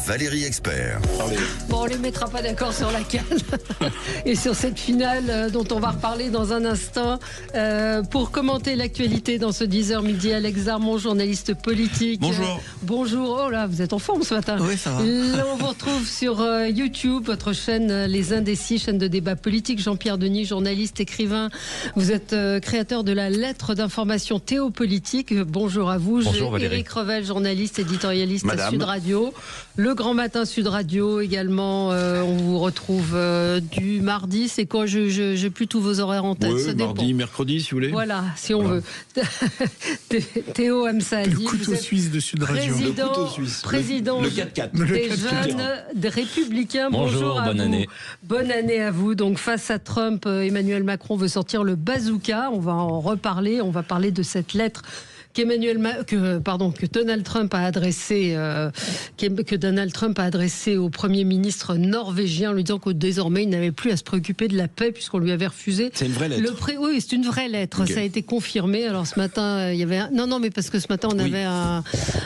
Valérie Expert. Bon, on ne les mettra pas d'accord sur la CAN et sur cette finale dont on va reparler dans un instant. Pour commenter l'actualité dans ce 10h midi, Alex Darmon, journaliste politique. Bonjour. Bonjour. Oh là, vous êtes en forme ce matin. Oui, ça va. Là, on vous retrouve sur YouTube, votre chaîne Les Indécis, chaîne de débat politique. Jean-Pierre Denis, journaliste, écrivain. Vous êtes créateur de la lettre d'information théopolitique. Bonjour à vous. Bonjour Valérie. Éric Revel, journaliste, éditorialiste Madame. à Sud Radio. Le Grand Matin Sud Radio également. On vous retrouve du mardi. C'est quoi? Je n'ai plus tous vos horaires en tête. Oui, ça mardi, dépend. Mercredi, si vous voulez. Voilà, si on veut. Théo Amsali. Le couteau suisse de Sud Radio. Président, Le couteau suisse. président Le 4x4. des jeunes des Républicains. Bonjour, à bonne vous. année. Bonne année à vous. Donc face à Trump, Emmanuel Macron veut sortir le bazooka. On va en reparler. On va parler de cette lettre que Donald Trump a adressé au Premier ministre norvégien, en lui disant que désormais il n'avait plus à se préoccuper de la paix puisqu'on lui avait refusé. C'est une vraie lettre. Oui, c'est une vraie lettre. Okay. Ça a été confirmé. Alors ce matin, il y avait mais parce que ce matin on avait un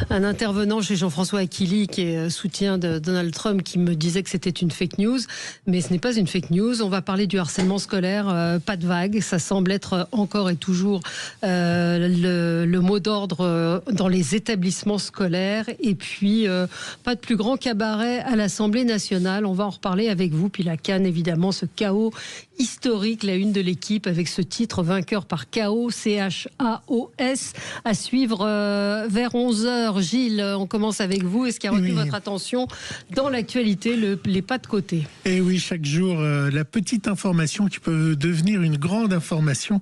intervenant chez Jean-François Aquili qui est soutien de Donald Trump qui me disait que c'était une fake news, mais ce n'est pas une fake news. On va parler du harcèlement scolaire. Pas de vague. Ça semble être encore et toujours le mot d'ordre dans les établissements scolaires. Et puis, pas de plus grand cabaret à l'Assemblée nationale. On va en reparler avec vous. Puis la CAN, évidemment, ce chaos historique, la une de l'équipe avec ce titre, vainqueur par chaos, C-H-A-O-S, à suivre vers 11h. Gilles, on commence avec vous. Est-ce qu'il a retenu votre attention dans l'actualité, les pas de côté? Et oui, chaque jour, la petite information qui peut devenir une grande information.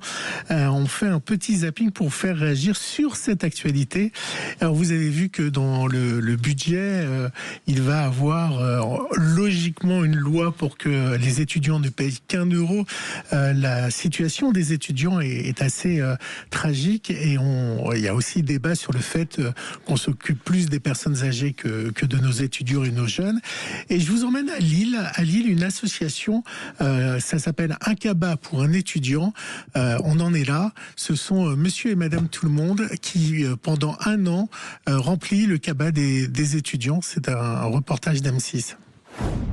On fait un petit zapping pour faire réagir sur cette actualité. Alors, vous avez vu que dans le budget, il va avoir logiquement une loi pour que les étudiants ne payent qu'1 euro. La situation des étudiants est assez tragique et il y a aussi débat sur le fait qu'on s'occupe plus des personnes âgées que de nos étudiants et nos jeunes. Et je vous emmène à Lille. À Lille, une association, ça s'appelle Un cabas pour un étudiant. On en est là. Ce sont monsieur et madame tout le monde qui, pendant 1 an, remplit le cabas des étudiants. C'est un reportage d'M6.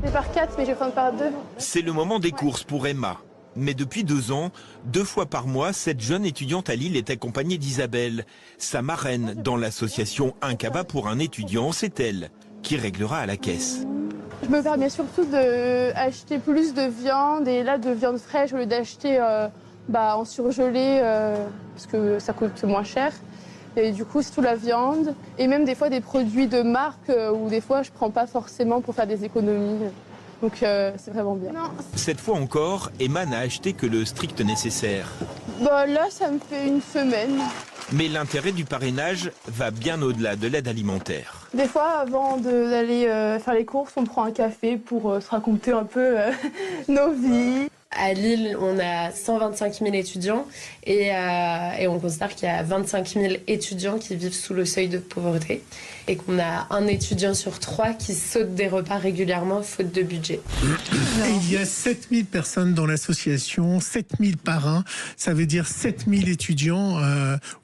C'est par 4, mais je vais prendre par 2. C'est le moment des courses pour Emma. Mais depuis 2 ans, 2 fois par mois, cette jeune étudiante à Lille est accompagnée d'Isabelle. Sa marraine dans l'association Un cabas pour un étudiant, c'est elle qui réglera à la caisse. Je me permets surtout d'acheter plus de viande, et là de viande fraîche au lieu d'acheter en surgelé, parce que ça coûte moins cher. Et du coup, c'est toute la viande, et même des fois des produits de marque où des fois je prends pas forcément pour faire des économies. Donc c'est vraiment bien. Cette fois encore, Emma n'a acheté que le strict nécessaire. Là, ça me fait 1 semaine. Mais l'intérêt du parrainage va bien au-delà de l'aide alimentaire. Des fois, avant d'aller faire les courses, on prend un café pour se raconter un peu nos vies. À Lille, on a 125 000 étudiants et on considère qu'il y a 25 000 étudiants qui vivent sous le seuil de pauvreté et qu'on a 1 étudiant sur 3 qui saute des repas régulièrement faute de budget. Et il y a 7000 personnes dans l'association, 7000 parrains, ça veut dire 7000 étudiants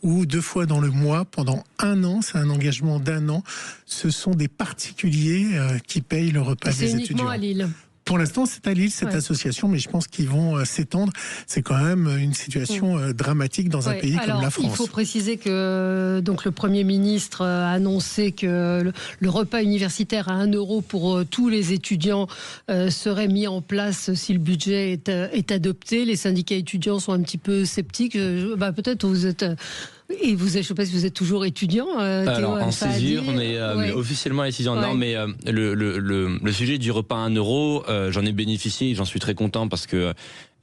ou 2 fois dans le mois pendant 1 an, c'est un engagement d'1 an. Ce sont des particuliers qui payent le repas des étudiants. C'est uniquement à Lille. Pour l'instant, c'est à Lille, cette association, mais je pense qu'ils vont s'étendre. C'est quand même une situation dramatique dans un pays comme la France. Il faut préciser que donc, le Premier ministre a annoncé que le repas universitaire à 1 euro pour tous les étudiants serait mis en place si le budget est adopté. Les syndicats étudiants sont un petit peu sceptiques. Peut-être vous êtes... Et vous, je ne sais pas si vous êtes toujours étudiant, Théo. Alors, en césure, mais officiellement étudiant. Non, mais le sujet du repas à 1 euro, j'en ai bénéficié, j'en suis très content parce que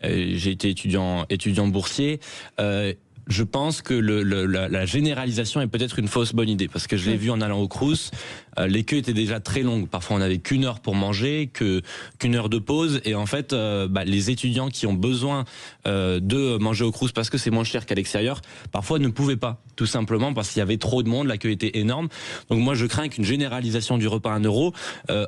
j'ai été étudiant boursier. Je pense que la généralisation est peut-être une fausse bonne idée parce que je l'ai vu en allant au Crous. Les queues étaient déjà très longues. Parfois, on n'avait qu'1 heure pour manger, qu'une heure de pause. Et en fait, les étudiants qui ont besoin de manger au Crous parce que c'est moins cher qu'à l'extérieur, parfois ne pouvaient pas, tout simplement parce qu'il y avait trop de monde, la queue était énorme. Donc moi, je crains qu'une généralisation du repas à 1 euro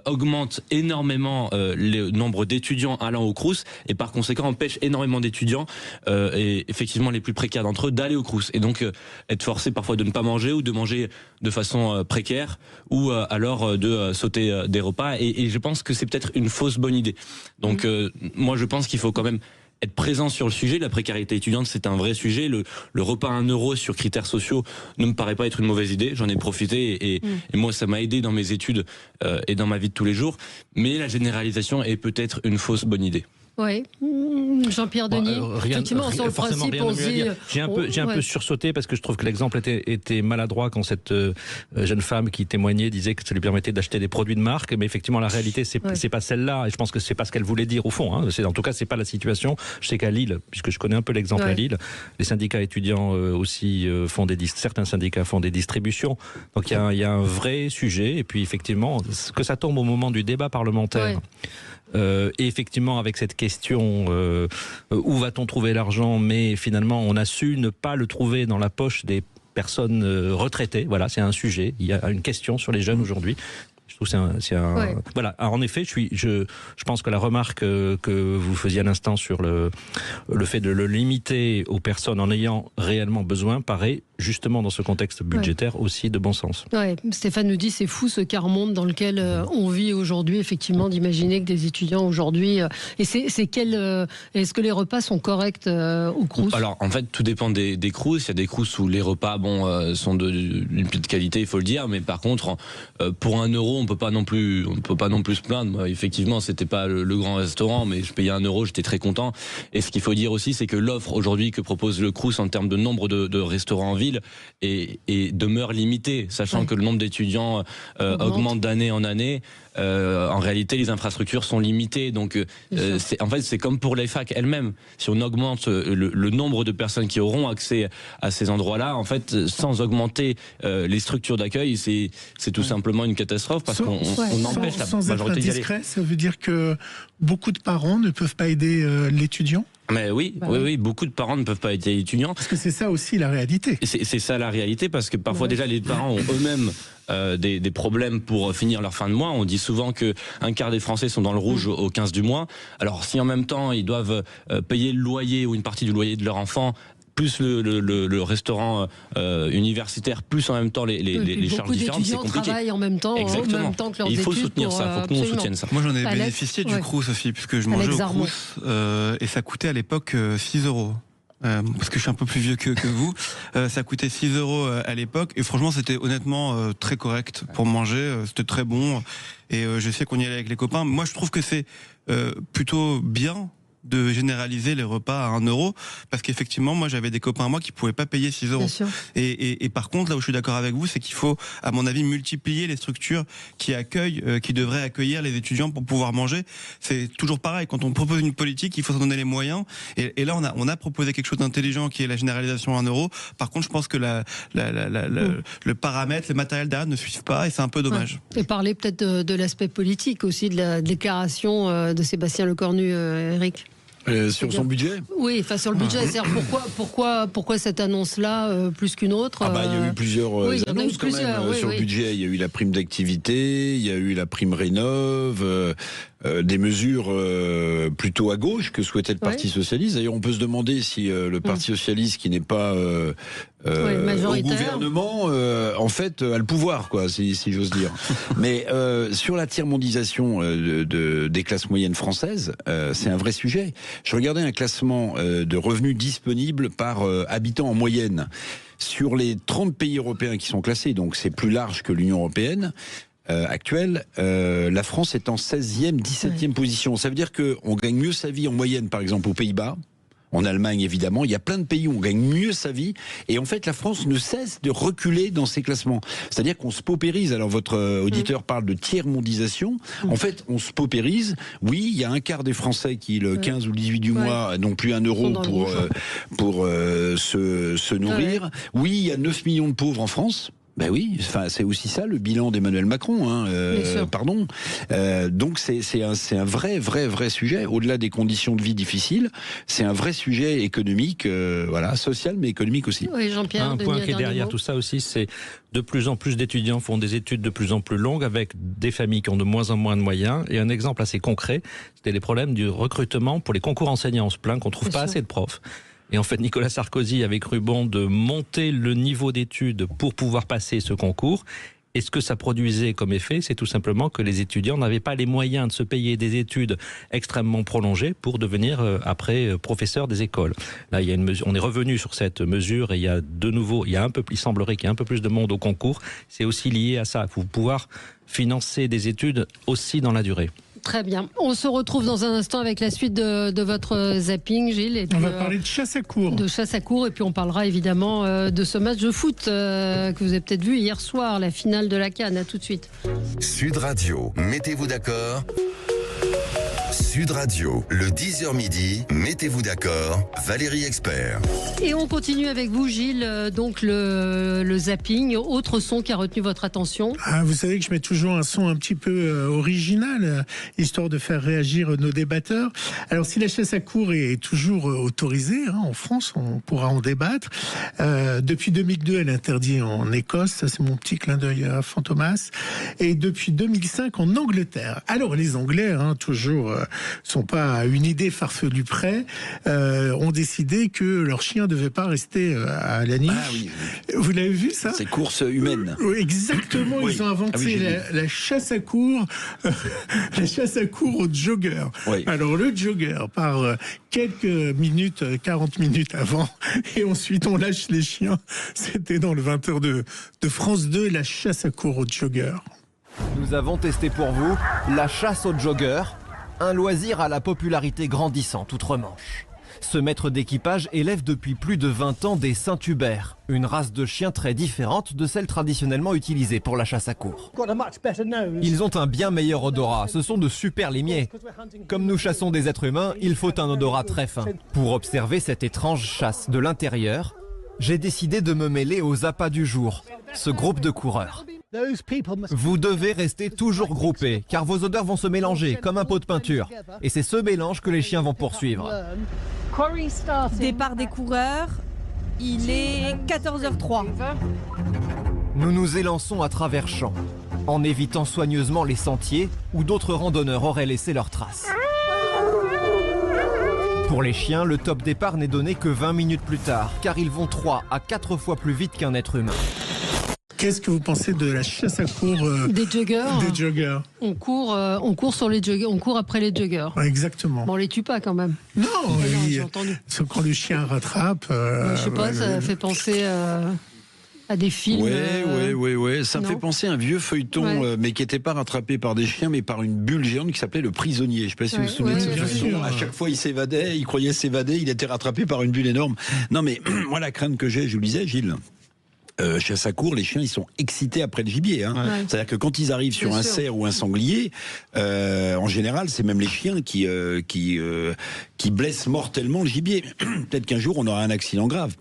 augmente énormément le nombre d'étudiants allant au Crous et par conséquent empêche énormément d'étudiants et effectivement les plus précaires d'entre eux d'aller au Crous. Et donc être forcé parfois de ne pas manger ou de manger de façon précaire ou alors de sauter des repas. Et je pense que c'est peut-être une fausse bonne idée. Donc moi je pense qu'il faut quand même être présent sur le sujet. La précarité étudiante, c'est un vrai sujet. Le repas à 1 euro sur critères sociaux ne me paraît pas être une mauvaise idée. J'en ai profité et moi, ça m'a aidé dans mes études et dans ma vie de tous les jours. Mais la généralisation est peut-être une fausse bonne idée. Oui, Jean-Pierre Denis. Effectivement, sur le principe, on se dit. J'ai un peu sursauté parce que je trouve que l'exemple était maladroit quand cette jeune femme qui témoignait disait que ça lui permettait d'acheter des produits de marque, mais effectivement la réalité c'est pas celle-là, et je pense que c'est pas ce qu'elle voulait dire au fond. Hein. En tout cas, c'est pas la situation. Je sais qu'à Lille, puisque je connais un peu l'exemple à Lille, les syndicats étudiants aussi certains syndicats font des distributions. Donc il y a un vrai sujet, et puis effectivement que ça tombe au moment du débat parlementaire. Et effectivement, avec cette question où va-t-on trouver l'argent, mais finalement on a su ne pas le trouver dans la poche des personnes retraitées. Voilà, c'est un sujet. Il y a une question sur les jeunes aujourd'hui. Je trouve que c'est un... Voilà. Alors, en effet, je pense que la remarque que vous faisiez à l'instant sur le fait de le limiter aux personnes en ayant réellement besoin paraît justement dans ce contexte budgétaire aussi de bon sens. Ouais, Stéphane nous dit c'est fou ce quart-monde dans lequel on vit aujourd'hui, effectivement, d'imaginer que des étudiants aujourd'hui... et est-ce que les repas sont corrects au Crous? Alors en fait tout dépend des Crous. Il y a des Crous où les repas sont d'une petite qualité, il faut le dire, mais par contre pour 1 euro on peut pas non plus se plaindre. Moi, effectivement, c'était pas le grand restaurant, mais je payais 1 euro, j'étais très content. Et ce qu'il faut dire aussi, c'est que l'offre aujourd'hui que propose le Crous en termes de nombre de restaurants en ville et demeure limitée, sachant que le nombre d'étudiants augmente d'année en année. En réalité, les infrastructures sont limitées. Donc, c'est comme pour les facs elles-mêmes. Si on augmente le nombre de personnes qui auront accès à ces endroits-là, en fait, sans augmenter les structures d'accueil, c'est tout simplement une catastrophe parce qu'on empêche la majorité d'y aller. Sans être indiscret, ça veut dire que beaucoup de parents ne peuvent pas aider l'étudiant? Mais oui, beaucoup de parents ne peuvent pas être étudiants. Parce que c'est ça aussi la réalité. C'est ça la réalité, parce que parfois déjà les parents ont eux-mêmes des problèmes pour finir leur fin de mois. On dit souvent que 1/4 des Français sont dans le rouge au 15 du mois. Alors si en même temps ils doivent payer le loyer ou une partie du loyer de leur enfant, plus le restaurant universitaire, plus en même temps les charges différentes, c'est compliqué. Beaucoup d'étudiants travaillent en même temps, exactement. En même temps que leurs études. Il faut soutenir ça, il faut que nous on soutienne ça. Moi j'en ai bénéficié du Crous aussi, puisque je mangeais au Crous, et ça coûtait à l'époque 6 euros. Parce que je suis un peu plus vieux que vous, ça coûtait 6 euros à l'époque, et franchement c'était honnêtement très correct pour manger, c'était très bon, et je sais qu'on y allait avec les copains. Moi je trouve que c'est plutôt bien de généraliser les repas à 1 euro, parce qu'effectivement moi j'avais des copains à moi qui pouvaient pas payer 6 euros. Et par contre, là où je suis d'accord avec vous, c'est qu'il faut à mon avis multiplier les structures qui devraient accueillir les étudiants pour pouvoir manger. C'est toujours pareil, quand on propose une politique, il faut s'en donner les moyens, et là on a proposé quelque chose d'intelligent qui est la généralisation à 1 euro. Par contre je pense que le paramètre, le matériel derrière ne suivent pas, et c'est un peu dommage. Et parler peut-être de l'aspect politique aussi, de la déclaration de Sébastien Lecornu, Eric. Sur son budget? Oui, enfin sur le budget. C'est-à-dire pourquoi cette annonce-là plus qu'une autre? Il y a eu plusieurs annonces quand même. Sur le budget, il y a eu la prime d'activité, il y a eu la prime rénove, des mesures plutôt à gauche que souhaitait le Parti Socialiste. D'ailleurs, on peut se demander si le Parti Socialiste, qui n'est pas au gouvernement, en fait, a le pouvoir, quoi, si j'ose dire. Mais sur la tiers-mondisation des classes moyennes françaises, c'est un vrai sujet. Je regardais un classement de revenus disponibles par habitant en moyenne. Sur les 30 pays européens qui sont classés, donc c'est plus large que l'Union européenne actuelle, la France est en 16e, 17e position. Ça veut dire qu'on gagne mieux sa vie en moyenne, par exemple, aux Pays-Bas. En Allemagne, évidemment, il y a plein de pays où on gagne mieux sa vie. Et en fait, la France ne cesse de reculer dans ces classements. C'est-à-dire qu'on se paupérise. Alors, votre auditeur parle de tiers-mondisation. En fait, on se paupérise. Oui, il y a 1/4 des Français qui, le 15 ou le 18 du mois, n'ont plus 1 euro pour se nourrir. Oui, il y a 9 millions de pauvres en France. Ben oui, enfin c'est aussi ça le bilan d'Emmanuel Macron, hein, pardon. Donc c'est un vrai sujet. Au-delà des conditions de vie difficiles, c'est un vrai sujet économique, voilà, social mais économique aussi. Oui, Jean-Pierre. Un point qui est derrière tout ça aussi, c'est de plus en plus d'étudiants font des études de plus en plus longues avec des familles qui ont de moins en moins de moyens. Et un exemple assez concret, c'était les problèmes du recrutement pour les concours enseignants. On se plaint qu'on trouve pas assez de profs. Et en fait, Nicolas Sarkozy avait cru bon de monter le niveau d'études pour pouvoir passer ce concours. Et ce que ça produisait comme effet, c'est tout simplement que les étudiants n'avaient pas les moyens de se payer des études extrêmement prolongées pour devenir après professeur des écoles. Là, il y a une mesure, on est revenu sur cette mesure et il y a de nouveau, il semblerait qu'il y ait un peu plus de monde au concours. C'est aussi lié à ça. Il faut pouvoir financer des études aussi dans la durée. Très bien. On se retrouve dans un instant avec la suite de votre zapping, Gilles. Et puis, on va parler de chasse à cour. De chasse à cour, et puis on parlera évidemment de ce match de foot que vous avez peut-être vu hier soir, la finale de la CAN. À tout de suite. Sud Radio, mettez-vous d'accord. Sud Radio, le 10h midi, mettez-vous d'accord, Valérie Expert. Et on continue avec vous, Gilles, donc le zapping. Autre son qui a retenu votre attention? Vous savez que je mets toujours un son un petit peu original, histoire de faire réagir nos débatteurs. Alors si la chasse à cour est toujours autorisée en France, on pourra en débattre. Depuis 2002, elle est interdite en Écosse, ça c'est mon petit clin d'œil à Fantomas. Et depuis 2005 en Angleterre. Alors les Anglais, toujours... sont pas à une idée farfelue près, ont décidé que leur chien ne devait pas rester à la niche. Ah oui. Vous l'avez vu ça? C'est course humaine. Oui, exactement, oui. Ils ont inventé la chasse à cour, la chasse à cour au jogger. Oui. Alors le jogger part quelques minutes, 40 minutes avant, et ensuite on lâche les chiens. C'était dans le 20h de France 2, la chasse à cour au jogger. Nous avons testé pour vous la chasse au jogger, un loisir à la popularité grandissante outre-Manche. Ce maître d'équipage élève depuis plus de 20 ans des Saint-Hubert, une race de chiens très différente de celle traditionnellement utilisée pour la chasse à cour. Ils ont un bien meilleur odorat, ce sont de super limiers. Comme nous chassons des êtres humains, il faut un odorat très fin. Pour observer cette étrange chasse de l'intérieur, j'ai décidé de me mêler aux appâts du jour, ce groupe de coureurs. Vous devez rester toujours groupés, car vos odeurs vont se mélanger comme un pot de peinture. Et c'est ce mélange que les chiens vont poursuivre. Départ des coureurs, il est 14h03. Nous nous élançons à travers champs, en évitant soigneusement les sentiers où d'autres randonneurs auraient laissé leurs traces. Pour les chiens, le top départ n'est donné que 20 minutes plus tard, car ils vont 3 à 4 fois plus vite qu'un être humain. Qu'est-ce que vous pensez de la chasse à cour des joggers? Des joggers. On court sur les joggers, on court après les joggers. Exactement. Bon, on les tue pas quand même. Non, sauf quand le chien rattrape. Je sais pas, ça fait penser à des films. Oui. Ça me fait penser à un vieux feuilleton, mais qui n'était pas rattrapé par des chiens, mais par une bulle géante qui s'appelait le prisonnier. Je ne sais pas si vous vous souvenez de ce feuilleton. À chaque fois, il croyait s'évader, il était rattrapé par une bulle énorme. Non, mais moi, la crainte que j'ai, je vous le disais, Gilles. Chasse à cour, les chiens ils sont excités après le gibier. C'est-à-dire que quand ils arrivent sur un cerf ou un sanglier, en général, c'est même les chiens qui blessent mortellement le gibier. Peut-être qu'un jour on aura un accident grave,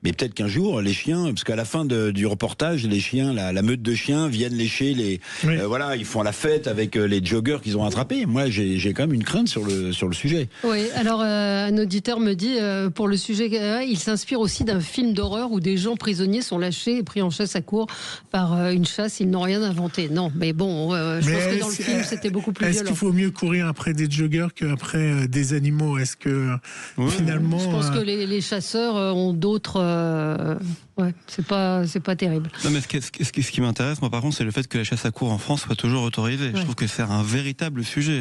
mais peut-être qu'un jour les chiens, parce qu'à la fin du reportage, les chiens, la meute de chiens viennent lécher les, ils font la fête avec les joggers qu'ils ont attrapés. Moi, j'ai quand même une crainte sur le sujet. Oui, alors un auditeur me dit pour le sujet, il s'inspire aussi d'un film d'horreur où des gens prisonniers sont lâchés et pris en chasse à cour par une chasse. Ils n'ont rien inventé. Non, mais bon, je pense que dans le film, c'était beaucoup plus violent. Est-ce qu'il faut mieux courir après des joggers qu'après des animaux? Est-ce que finalement... Je pense que les chasseurs ont d'autres... c'est pas terrible. Non, mais ce qui m'intéresse, moi, par contre, c'est le fait que la chasse à cour en France soit toujours autorisée. Je trouve que c'est un véritable sujet.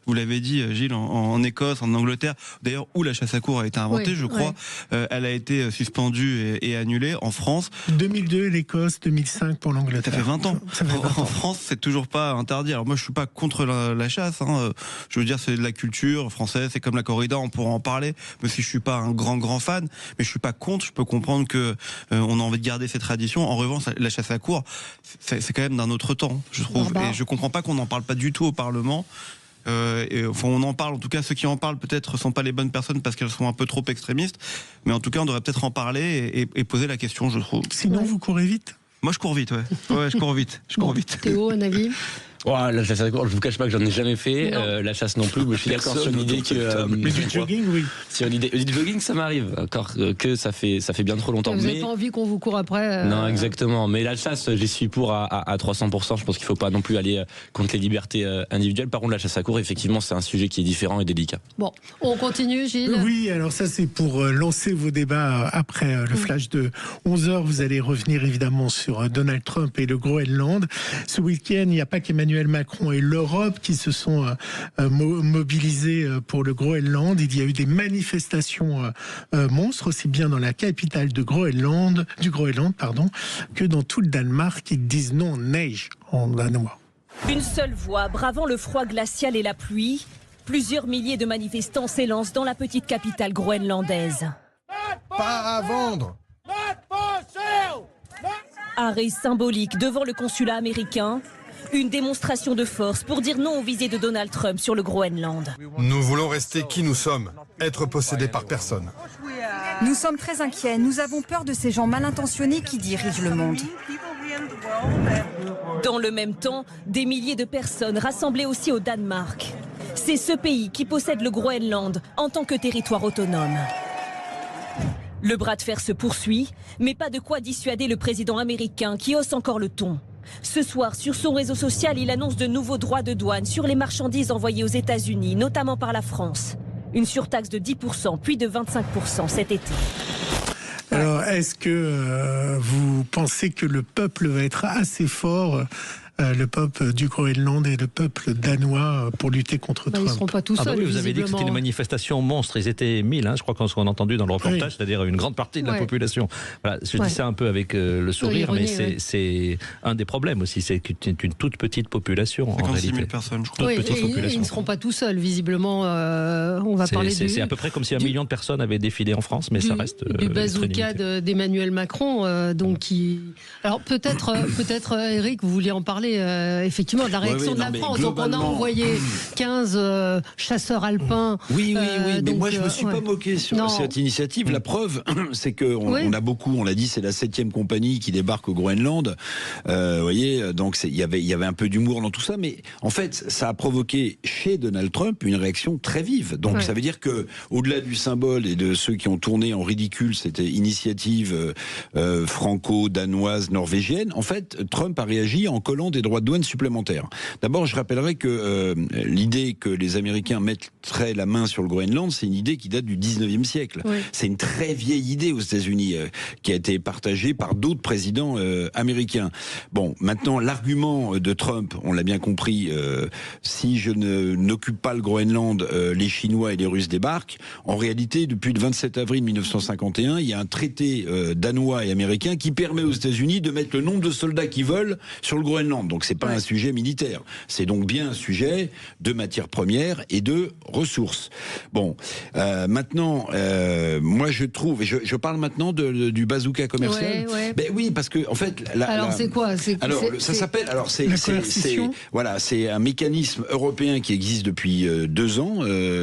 Vous l'avez dit, Gilles, en Écosse, en Angleterre, d'ailleurs, où la chasse à cour a été inventée, je crois. Elle a été suspendue et annulée. En France... 2002, l'Écosse, 2005 pour l'Angleterre. Ça fait 20 ans. En France, c'est toujours pas interdit. Alors moi, je suis pas contre la chasse. Je veux dire, c'est de la culture française, c'est comme la corrida, on pourra en parler, même si je suis pas un grand fan, mais je suis pas contre. Je peux comprendre que on a envie de garder ces traditions. En revanche, la chasse à cour, c'est quand même d'un autre temps, je trouve. Et je comprends pas qu'on n'en parle pas du tout au Parlement. On en parle, en tout cas ceux qui en parlent peut-être sont pas les bonnes personnes parce qu'elles sont un peu trop extrémistes, mais en tout cas on devrait peut-être en parler et poser la question, je trouve. Sinon vous courez vite? Moi je cours vite, je cours vite. Théo, un avis? La chasse à courre, je vous cache pas que j'en ai jamais fait. La chasse non plus. Mais je suis d'accord sur l'idée que. Mais du jogging, oui. Sur l'idée du jogging, ça m'arrive. Encore que ça fait bien trop longtemps. Vous n'avez pas envie qu'on vous court après Non, exactement. Mais la chasse, j'y suis pour à 300%. Je pense qu'il faut pas non plus aller contre les libertés individuelles. Par contre, la chasse à courre, effectivement, c'est un sujet qui est différent et délicat. Bon, on continue, Gilles. Oui, alors ça c'est pour lancer vos débats après le flash de 11h. Vous allez revenir évidemment sur Donald Trump et le Groenland. Ce week-end, il n'y a pas qu'Emmanuel Macron et l'Europe qui se sont mobilisés pour le Groenland. Il y a eu des manifestations monstres, aussi bien dans la capitale du Groenland, que dans tout le Danemark. Ils disent non, neige en danois. Une seule voix, bravant le froid glacial et la pluie, plusieurs milliers de manifestants s'élancent dans la petite capitale groenlandaise. Pas à vendre! Arrêt symbolique devant le consulat américain. Une démonstration de force pour dire non aux visées de Donald Trump sur le Groenland. Nous voulons rester qui nous sommes, être possédés par personne. Nous sommes très inquiets. Nous avons peur de ces gens mal intentionnés qui dirigent le monde. Dans le même temps, des milliers de personnes rassemblées aussi au Danemark. C'est ce pays qui possède le Groenland en tant que territoire autonome. Le bras de fer se poursuit, mais pas de quoi dissuader le président américain qui hausse encore le ton. Ce soir, sur son réseau social, il annonce de nouveaux droits de douane sur les marchandises envoyées aux États-Unis, notamment par la France. Une surtaxe de 10%, puis de 25% cet été. Alors, est-ce que vous pensez que le peuple va être assez fort, le peuple du Groenland et le peuple danois, pour lutter contre Trump? Ils ne seront pas tous seuls, oui, vous avez dit que c'était une manifestation monstre. Ils étaient 1000, je crois qu'on a entendu dans le reportage, c'est-à-dire une grande partie de la population. Voilà, je dis ça un peu avec le sourire, mais c'est un des problèmes aussi. C'est une toute petite population en réalité. 000 personnes, je crois. Ils ne seront pas tous seuls, visiblement. On va parler C'est à peu près comme si 1 million de personnes avaient défilé en France, mais ça reste du bazooka d'Emmanuel Macron. Alors peut-être, Eric, vous vouliez en parler. Effectivement, de la réaction de la France. Donc on a envoyé 15 chasseurs alpins. Oui, mais moi je me suis pas moqué sur cette initiative. La preuve, c'est qu'on a beaucoup, on l'a dit, c'est la 7e compagnie qui débarque au Groenland. Vous voyez, donc il y avait un peu d'humour dans tout ça, mais en fait, ça a provoqué chez Donald Trump une réaction très vive. Donc ça veut dire que, au-delà du symbole et de ceux qui ont tourné en ridicule cette initiative franco-danoise, norvégienne, en fait, Trump a réagi en collant des droits de douane supplémentaires. D'abord, je rappellerai que l'idée que les Américains mettraient la main sur le Groenland, c'est une idée qui date du 19e siècle. Oui. C'est une très vieille idée aux États-Unis qui a été partagée par d'autres présidents américains. Bon, maintenant, l'argument de Trump, on l'a bien compris, si je n'occupe pas le Groenland, les Chinois et les Russes débarquent. En réalité, depuis le 27 avril 1951, il y a un traité danois et américain qui permet aux États-Unis de mettre le nombre de soldats qu'ils veulent sur le Groenland. Donc c'est pas un sujet militaire, c'est donc bien un sujet de matières premières et de ressources. Bon, maintenant, moi je trouve, et je parle maintenant du bazooka commercial. Ben oui, parce que en fait, c'est quoi? Ça s'appelle. Alors c'est un mécanisme européen qui existe depuis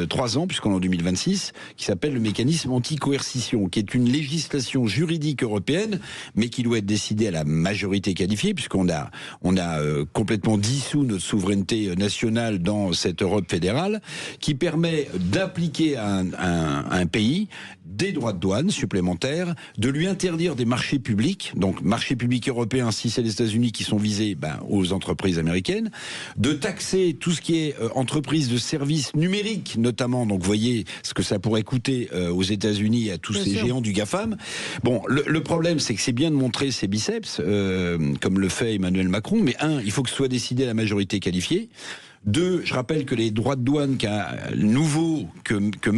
3 ans, puisqu'on est en 2026, qui s'appelle le mécanisme anti-coercition, qui est une législation juridique européenne, mais qui doit être décidée à la majorité qualifiée, puisqu'on a complètement dissous notre souveraineté nationale dans cette Europe fédérale, qui permet d'appliquer à un pays des droits de douane supplémentaires, de lui interdire des marchés publics, donc marchés publics européens, si c'est les États-Unis qui sont visés, aux entreprises américaines, de taxer tout ce qui est entreprises de services numériques, notamment, donc vous voyez ce que ça pourrait coûter aux États-Unis et à tous ces géants du GAFAM. Bon, le problème, c'est que c'est bien de montrer ses biceps, comme le fait Emmanuel Macron, mais il faut que ce soit décidé à la majorité qualifiée. 2, je rappelle que les droits de douane nouveaux que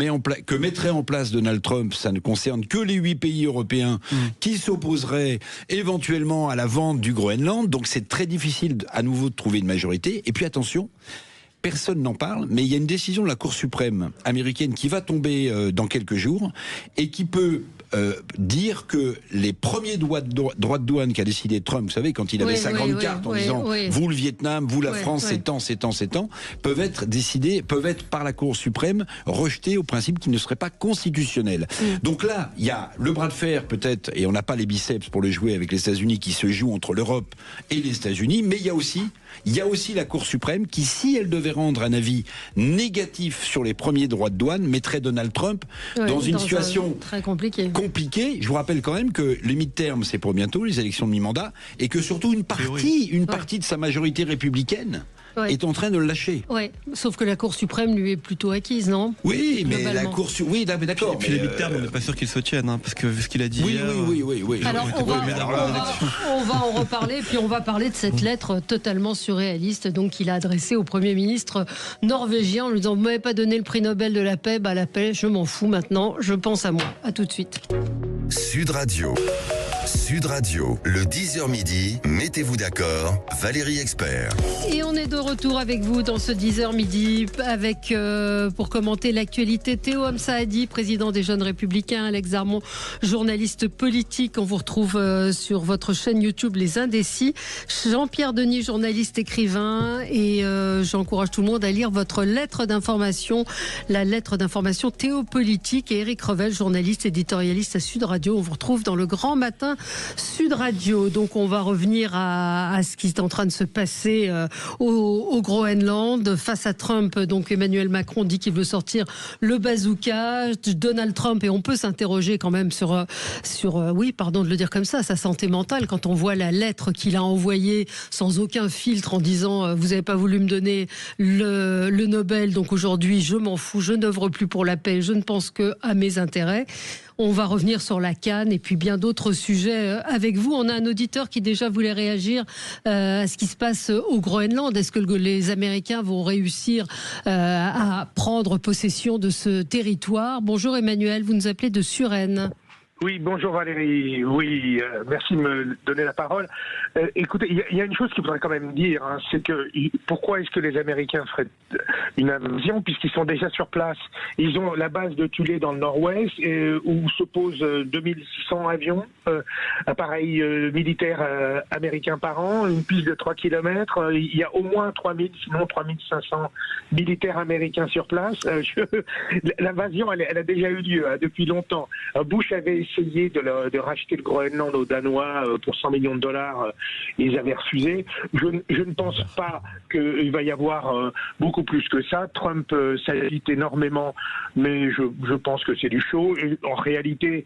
mettrait en place Donald Trump, ça ne concerne que les 8 pays européens qui s'opposeraient éventuellement à la vente du Groenland. Donc c'est très difficile à nouveau de trouver une majorité. Et puis attention, personne n'en parle, mais il y a une décision de la Cour suprême américaine qui va tomber dans quelques jours et qui peut dire que les premiers droits de douane qu'a décidé Trump, vous savez, quand il avait sa grande carte en disant vous le Vietnam, vous la France, c'est tant, peuvent être décidés, peuvent être par la Cour suprême rejetés au principe qu'ils ne seraient pas constitutionnels. Donc là, il y a le bras de fer peut-être, et on n'a pas les biceps pour le jouer avec les États-Unis, qui se joue entre l'Europe et les États-Unis, mais il y a aussi Il y a aussi la Cour suprême qui, si elle devait rendre un avis négatif sur les premiers droits de douane, mettrait Donald Trump dans une situation très compliquée. Je vous rappelle quand même que les midterms, c'est pour bientôt, les élections de mi-mandat, et que surtout une partie de sa majorité républicaine est en train de le lâcher. Oui, sauf que la Cour suprême lui est plutôt acquise, non? Oui, mais la Cour suprême... Oui, d'accord. Et puis les midterms, on n'est pas sûr qu'ils se tiennent, parce que vu ce qu'il a dit hier... Oui. Alors, on va en reparler, puis on va parler de cette lettre totalement surréaliste qu'il a adressée au Premier ministre norvégien en lui disant « Vous m'avez pas donné le prix Nobel de la paix, la paix, je m'en fous maintenant, je pense à moi. » À tout de suite. Sud Radio, le 10h midi, mettez-vous d'accord, Valérie Expert. Et on est de retour avec vous dans ce 10h midi, avec, pour commenter l'actualité, Théo Hamsaadi, président des Jeunes Républicains, Alex Zarmon, journaliste politique. On vous retrouve sur votre chaîne YouTube Les Indécis. Jean-Pierre Denis, journaliste écrivain. Et j'encourage tout le monde à lire votre lettre d'information, la lettre d'information théopolitique. Et Éric Revel, journaliste éditorialiste à Sud Radio. On vous retrouve dans le grand matin Sud Radio. Donc on va revenir à ce qui est en train de se passer au Groenland face à Trump. Donc Emmanuel Macron dit qu'il veut sortir le bazooka. Donald Trump, et on peut s'interroger quand même sur oui, pardon de le dire comme ça, sa santé mentale quand on voit la lettre qu'il a envoyée sans aucun filtre en disant vous n'avez pas voulu me donner le Nobel, donc aujourd'hui je m'en fous, je n'œuvre plus pour la paix, je ne pense que à mes intérêts. On va revenir sur la CAN et puis bien d'autres sujets avec vous. On a un auditeur qui déjà voulait réagir à ce qui se passe au Groenland. Est-ce que les Américains vont réussir à prendre possession de ce territoire? Bonjour Emmanuel, vous nous appelez de Suresnes. Oui, bonjour Valérie. Oui, merci de me donner la parole. Écoutez, il y a une chose qu'il faudrait quand même dire, c'est que pourquoi est-ce que les Américains feraient une invasion puisqu'ils sont déjà sur place? Ils ont la base de Thulé dans le nord-ouest où se posent 2600 avions, appareils militaires américains par an, une piste de 3 km. Il y a au moins 3000, sinon 3500 militaires américains sur place. L'invasion, elle a déjà eu lieu depuis longtemps. Bush avait essayé de racheter le Groenland aux Danois pour 100 millions de dollars. Ils avaient refusé. Je ne pense pas qu'il va y avoir beaucoup plus que ça. Trump s'agite énormément, mais je pense que c'est du show. Et en réalité,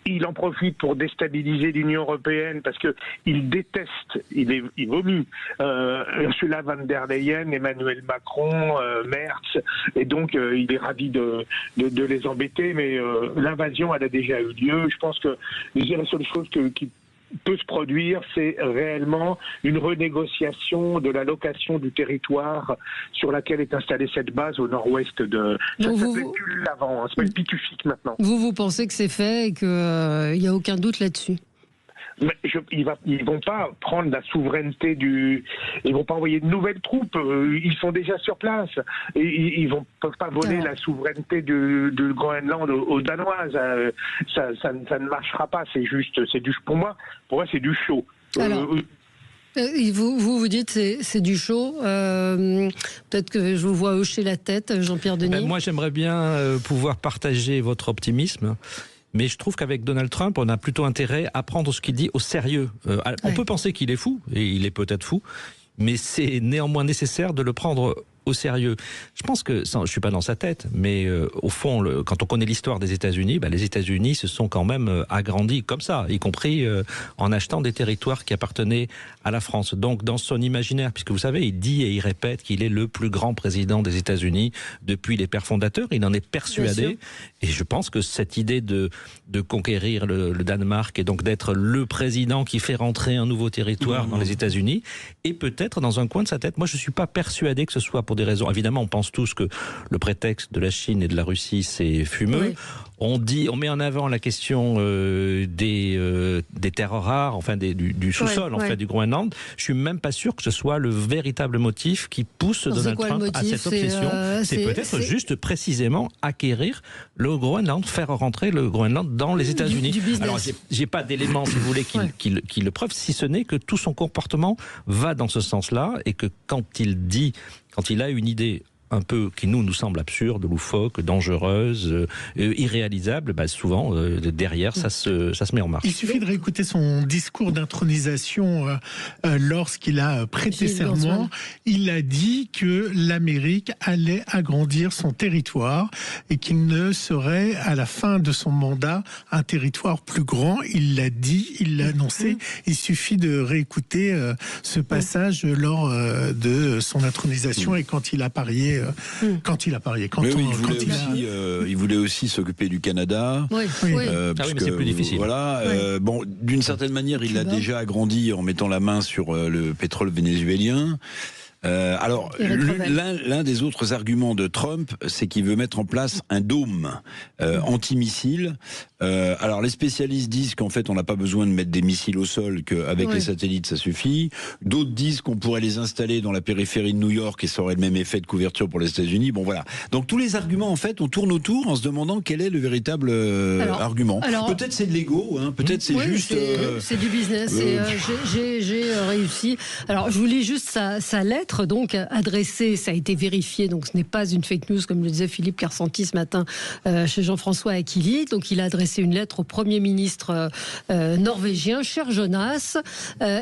il en profite pour déstabiliser l'Union européenne parce qu'il déteste, il vomit Ursula von der Leyen, Emmanuel Macron, Merz, et donc il est ravi de les embêter, mais l'invasion, elle a déjà eu lieu. Je pense que la seule chose qui peut se produire, c'est réellement une renégociation de la location du territoire sur laquelle est installée cette base au nord-ouest de... Ça s'appelait plus l'avant, ça s'appelle Pituffik maintenant. Vous pensez que c'est fait et qu'il n'y a aucun doute là-dessus? Mais ils vont pas prendre la souveraineté ils vont pas envoyer de nouvelles troupes. Ils sont déjà sur place. Et ils peuvent pas voler la souveraineté du Groenland aux Danois. Ça ne marchera pas. Pour moi, c'est du show. Alors, vous dites c'est du show. Peut-être que je vous vois hocher la tête, Jean-Pierre Denis. Moi, j'aimerais bien pouvoir partager votre optimisme. Mais je trouve qu'avec Donald Trump, on a plutôt intérêt à prendre ce qu'il dit au sérieux. On peut penser qu'il est fou, et il est peut-être fou, mais c'est néanmoins nécessaire de le prendre au sérieux. Je pense que, je ne suis pas dans sa tête, mais au fond, quand on connaît l'histoire des États-Unis, les États-Unis se sont quand même agrandis comme ça, y compris en achetant des territoires qui appartenaient à la France. Donc, dans son imaginaire, puisque vous savez, il dit et il répète qu'il est le plus grand président des États-Unis depuis les pères fondateurs, il en est persuadé. Et je pense que cette idée de conquérir le Danemark et donc d'être le président qui fait rentrer un nouveau territoire dans les États-Unis est peut-être dans un coin de sa tête. Moi, je ne suis pas persuadé que ce soit pour des raisons. Évidemment, on pense tous que le prétexte de la Chine et de la Russie, c'est fumeux. Oui. On met en avant la question des terres rares, enfin du sous-sol en fait du Groenland. Je suis même pas sûr que ce soit le véritable motif qui pousse Donald Trump à cette obsession. C'est peut-être juste précisément acquérir le Groenland, faire rentrer le Groenland dans les États-Unis. Alors, j'ai pas d'éléments, si vous voulez, qui le prouvent, si ce n'est que tout son comportement va dans ce sens-là et que quand il a une idée un peu, qui nous semblent absurdes, loufoques, dangereuses, irréalisables, souvent, derrière, ça se met en marche. Il suffit de réécouter son discours d'intronisation lorsqu'il a prêté serment. Il a dit que l'Amérique allait agrandir son territoire et qu'il ne serait, à la fin de son mandat, un territoire plus grand. Il l'a dit, il l'a annoncé. Il suffit de réécouter ce passage lors de son intronisation et quand il a parié. Il voulait aussi s'occuper du Canada. Oui. Mais c'est plus difficile. Voilà. Bon, d'une certaine manière, il l'a déjà agrandi en mettant la main sur le pétrole vénézuélien. Alors, l'un des autres arguments de Trump, c'est qu'il veut mettre en place un dôme anti-missile. Alors, les spécialistes disent qu'en fait, on n'a pas besoin de mettre des missiles au sol, qu'avec les satellites, ça suffit. D'autres disent qu'on pourrait les installer dans la périphérie de New York et ça aurait le même effet de couverture pour les États-Unis. Bon, voilà. Donc, tous les arguments, en fait, on tourne autour en se demandant quel est le véritable argument. Peut-être c'est de l'ego, peut-être c'est juste... C'est du business. J'ai réussi. Alors, je vous lis juste sa lettre, donc adressée, ça a été vérifié, donc ce n'est pas une fake news, comme le disait Philippe Carsanti ce matin chez Jean-François Aquili. Donc, il a adressé une lettre au Premier ministre norvégien. Cher Jonas,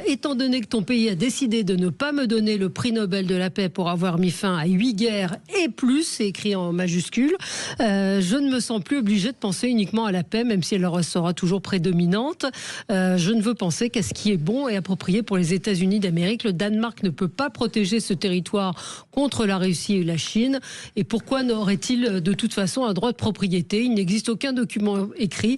étant donné que ton pays a décidé de ne pas me donner le prix Nobel de la paix pour avoir mis fin à 8 guerres et plus, c'est écrit en majuscule, je ne me sens plus obligé de penser uniquement à la paix, même si elle sera toujours prédominante. Je ne veux penser qu'à ce qui est bon et approprié pour les États-Unis d'Amérique. Le Danemark ne peut pas protéger ce territoire contre la Russie et la Chine. Et pourquoi n'aurait-il de toute façon un droit de propriété? Il n'existe aucun document écrit.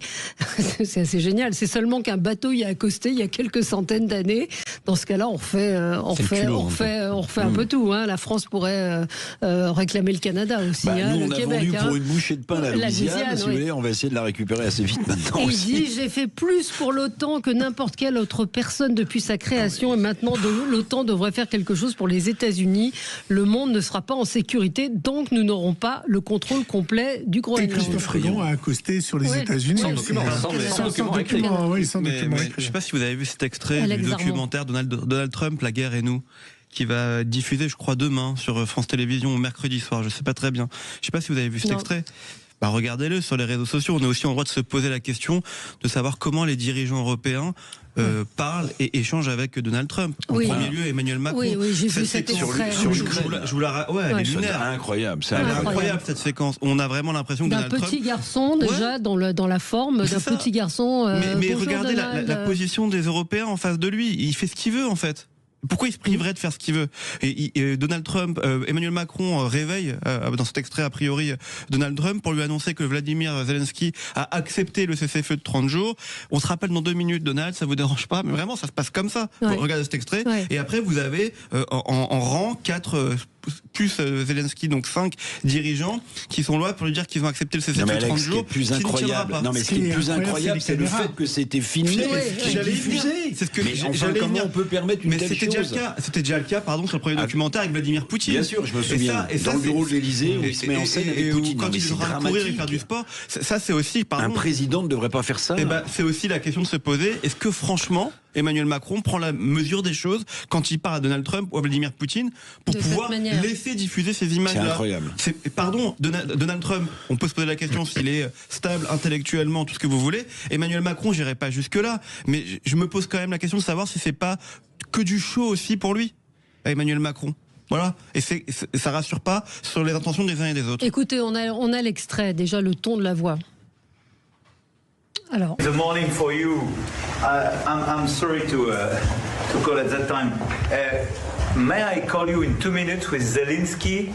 C'est assez génial. C'est seulement qu'un bateau y a accosté il y a quelques centaines d'années. Dans ce cas-là, on refait un peu tout. La France pourrait réclamer le Canada aussi. Nous, on le a Québec, vendu pour une bouchée de pain la Louisiane. Si vous voulez, on va essayer de la récupérer assez vite maintenant. Il dit, j'ai fait plus pour l'OTAN que n'importe quelle autre personne depuis sa création et maintenant l'OTAN devrait faire quelque chose pour les États-Unis. Le monde ne sera pas en sécurité, donc nous n'aurons pas le contrôle complet du Groenland. Et Christophe Rayon a accosté sur les États-Unis. Sans document. Sans document. Je ne sais pas si vous avez vu cet extrait du documentaire Donald Trump, La guerre et nous, qui va diffuser, je crois, demain sur France Télévisions ou mercredi soir. Je ne sais pas très bien. Je ne sais pas si vous avez vu cet extrait. Regardez-le sur les réseaux sociaux. On est aussi en droit de se poser la question de savoir comment les dirigeants européens parlent et échangent avec Donald Trump. En premier lieu, Emmanuel Macron. Oui, j'ai vu cet extrait. Elle est lunaire. Incroyable. C'est incroyable cette séquence. On a vraiment l'impression que Donald Trump... D'un petit garçon, déjà, dans la forme d'un petit garçon. Mais regardez la position des Européens en face de lui. Il fait ce qu'il veut, en fait. Pourquoi il se priverait de faire ce qu'il veut? Et Donald Trump, Emmanuel Macron réveille dans cet extrait a priori Donald Trump pour lui annoncer que Vladimir Zelensky a accepté le cessez-le-feu de 30 jours. On se rappelle dans 2 minutes, Donald, ça vous dérange pas? Mais vraiment, ça se passe comme ça. Regardez cet extrait. Et après, vous avez en rang 4 plus Zelensky, donc 5 dirigeants qui sont là pour lui dire qu'ils ont accepté le cessez-le-feu de 30 jours. Ce qui est plus incroyable, c'est le fait que c'était filmé, diffusé. C'est ce que comment on peut permettre une telle chose? C'était déjà le cas, sur le premier documentaire avec Vladimir Poutine. Bien sûr, je me souviens. Dans le bureau de l'Élysée, où il se met en scène avec Poutine. Quand il sera courir et faire du sport, ça c'est aussi. Un président ne devrait pas faire ça. C'est aussi la question de se poser. Est-ce que franchement, Emmanuel Macron prend la mesure des choses quand il parle à Donald Trump ou à Vladimir Poutine pour pouvoir laisser diffuser ces images-là? C'est incroyable. Donald Trump, on peut se poser la question s'il est stable intellectuellement, tout ce que vous voulez. Emmanuel Macron, j'irai pas jusque-là, mais je me pose quand même la question de savoir si c'est pas que du show aussi pour lui, à Emmanuel Macron. Voilà, et ça rassure pas sur les intentions des uns et des autres. Écoutez, on a l'extrait, déjà le ton de la voix. Alors. The morning for you. I'm sorry to call at that time. May I call you in 2 minutes with Zelensky,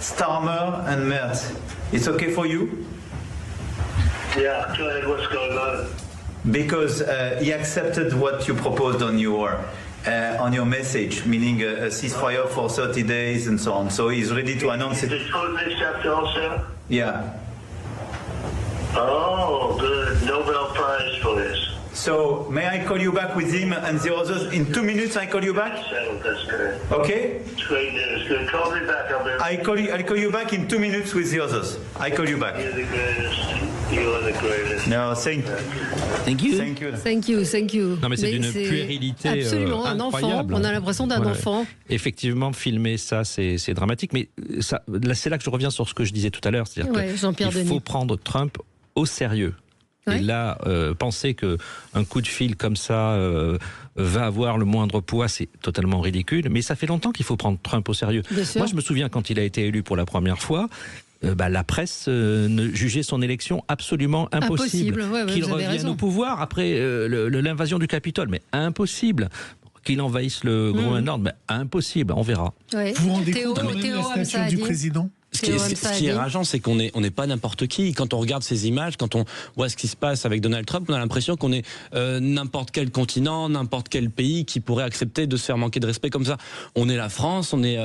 Starmer and Merz? It's okay for you? Yeah, go ahead. What's going on? Because he accepted what you proposed on your message, meaning a ceasefire for 30 days and so on. So he's ready to announce it. He's totally accepted also? Yeah. Oh, good. Nobel Prize for this. So may I call you back with him and the others in 2 minutes? I call you back. Okay. Call me back. I'll call you back in 2 minutes with the others. I call you back. You're the greatest. You are the greatest. No, thank you. Thank you. Non, mais c'est d'une puérilité absolument, un incroyable. enfant. On a l'impression d'un enfant. Effectivement, filmer ça, c'est dramatique. Mais ça, là, c'est là que je reviens sur ce que je disais tout à l'heure. C'est-à-dire qu'il faut prendre Trump au sérieux. Et là, penser qu'un coup de fil comme ça va avoir le moindre poids, c'est totalement ridicule. Mais ça fait longtemps qu'il faut prendre Trump au sérieux. Moi, je me souviens quand il a été élu pour la première fois, la presse jugeait son élection absolument impossible. Qu'il revienne au pouvoir après l'invasion du Capitole, mais impossible. Qu'il envahisse le Groenland, mais impossible, on verra. Vous vous rendez compte de la statue du président ? Ce qui est rageant, c'est qu'on n'est pas n'importe qui. Quand on regarde ces images, quand on voit ce qui se passe avec Donald Trump, on a l'impression qu'on est n'importe quel continent, n'importe quel pays qui pourrait accepter de se faire manquer de respect comme ça. On est la France, on est,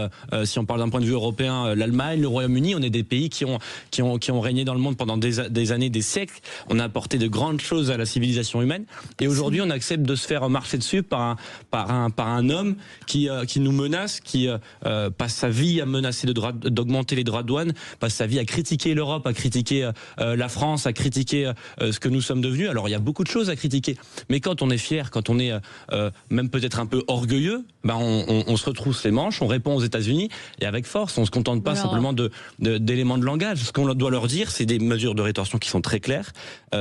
si on parle d'un point de vue européen, l'Allemagne, le Royaume-Uni. On est des pays qui ont régné dans le monde pendant des années, des siècles. On a apporté de grandes choses à la civilisation humaine. Et aujourd'hui, on accepte de se faire marcher dessus par un homme qui nous menace, qui passe sa vie à menacer d'augmenter les droits de douane, passe sa vie à critiquer l'Europe, à critiquer la France, à critiquer ce que nous sommes devenus. Alors il y a beaucoup de choses à critiquer, mais quand on est fier, quand on est même peut-être un peu orgueilleux, on se retrousse les manches, on répond aux États-Unis et avec force. On se contente pas simplement d'éléments de langage. Ce qu'on doit leur dire, c'est des mesures de rétorsion qui sont très claires.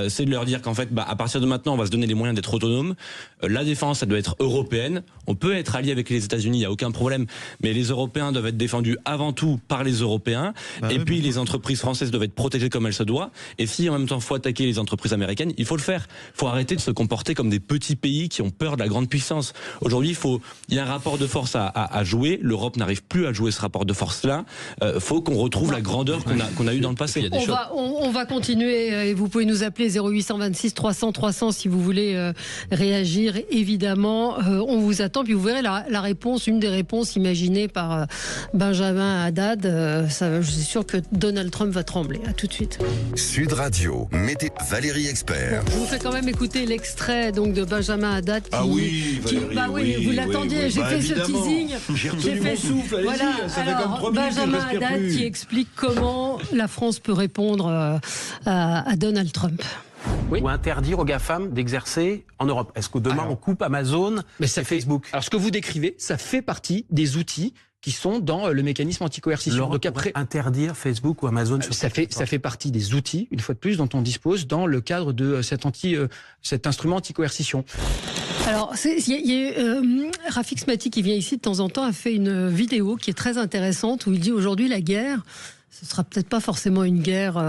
C'est de leur dire qu'en fait, à partir de maintenant, on va se donner les moyens d'être autonome. La défense, elle doit être européenne. On peut être allié avec les États-Unis, il n'y a aucun problème, mais les Européens doivent être défendus avant tout par les Européens. Les entreprises françaises doivent être protégées comme elles se doit. Et si en même temps, il faut attaquer les entreprises américaines, il faut le faire. Il faut arrêter de se comporter comme des petits pays qui ont peur de la grande puissance. Aujourd'hui, il y a un rapport de force à jouer. L'Europe n'arrive plus à jouer ce rapport de force-là. Faut qu'on retrouve la grandeur qu'on a eue dans le passé. On va continuer et vous pouvez nous appeler 0826 300 300 si vous voulez réagir. Évidemment, on vous attend. Puis vous verrez la réponse, une des réponses imaginées par Benjamin Haddad. Je suis sûr que Donald Trump va trembler. À tout de suite. Sud Radio, mettez Valérie Expert. Je vous fais quand même écouter l'extrait donc de Benjamin Haddad. Vous l'attendiez. J'ai fait ce teasing. J'ai retenu mon souffle. Voilà. Ça fait comme 3 minutes Benjamin Haddad qui explique comment la France peut répondre à Donald Trump. Ou interdire aux GAFAM d'exercer en Europe. Est-ce que demain on coupe Amazon et Facebook? Alors ce que vous décrivez, ça fait partie des outils qui sont dans le mécanisme anti-coercition. Donc après interdire Facebook ou Amazon, ça fait partie des outils, une fois de plus, dont on dispose dans le cadre de cet instrument anti-coercition. Alors, Rafik Smati qui vient ici de temps en temps a fait une vidéo qui est très intéressante où il dit aujourd'hui la guerre, ce sera peut-être pas forcément une guerre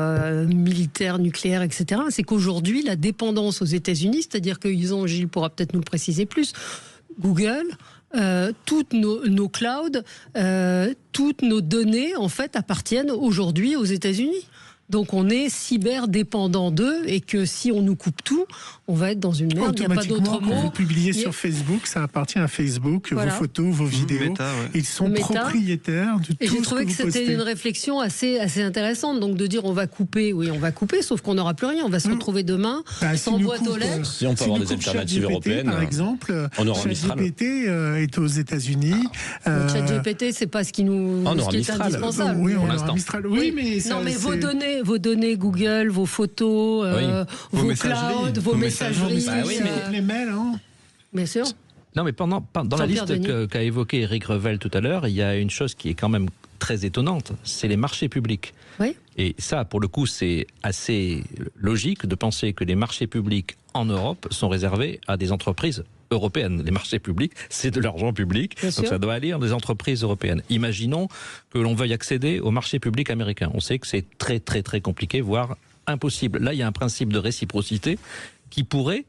militaire, nucléaire, etc. C'est qu'aujourd'hui la dépendance aux États-Unis, c'est-à-dire qu'ils ont, Gilles pourra peut-être nous le préciser plus, Google. Toutes nos clouds, toutes nos données en fait appartiennent aujourd'hui aux États-Unis. Donc on est cyberdépendant d'eux et que si on nous coupe tout, on va être dans une merde. Il n'y a pas d'autre mot. Quand vous publiez sur Facebook, ça appartient à Facebook, vos photos, vos vidéos. Ils sont propriétaires de tout ce que vous postez. Et j'ai trouvé que c'était une réflexion assez intéressante. Donc de dire on va couper, sauf qu'on n'aura plus rien. On va se retrouver demain sans boîte aux lettres. Si on peut avoir des alternatives européennes, par exemple, on aura Mistral. ChatGPT est aux États-Unis. ChatGPT, c'est pas ce qui est indispensable. Oui, on aura Mistral. Oui, mais vos données Google, vos photos, vos clouds, vos messageries. Les mails, bien sûr. Non, mais dans la liste qu'a évoqué Eric Revel tout à l'heure, il y a une chose qui est quand même très étonnante, c'est les marchés publics. Oui. Et ça, pour le coup, c'est assez logique de penser que les marchés publics en Europe sont réservés à des entreprises européennes. Les marchés publics, c'est de l'argent public, donc ça doit aller dans des entreprises européennes. Imaginons que l'on veuille accéder au marché public américain. On sait que c'est très très très compliqué, voire impossible. Là, il y a un principe de réciprocité qui pourrait...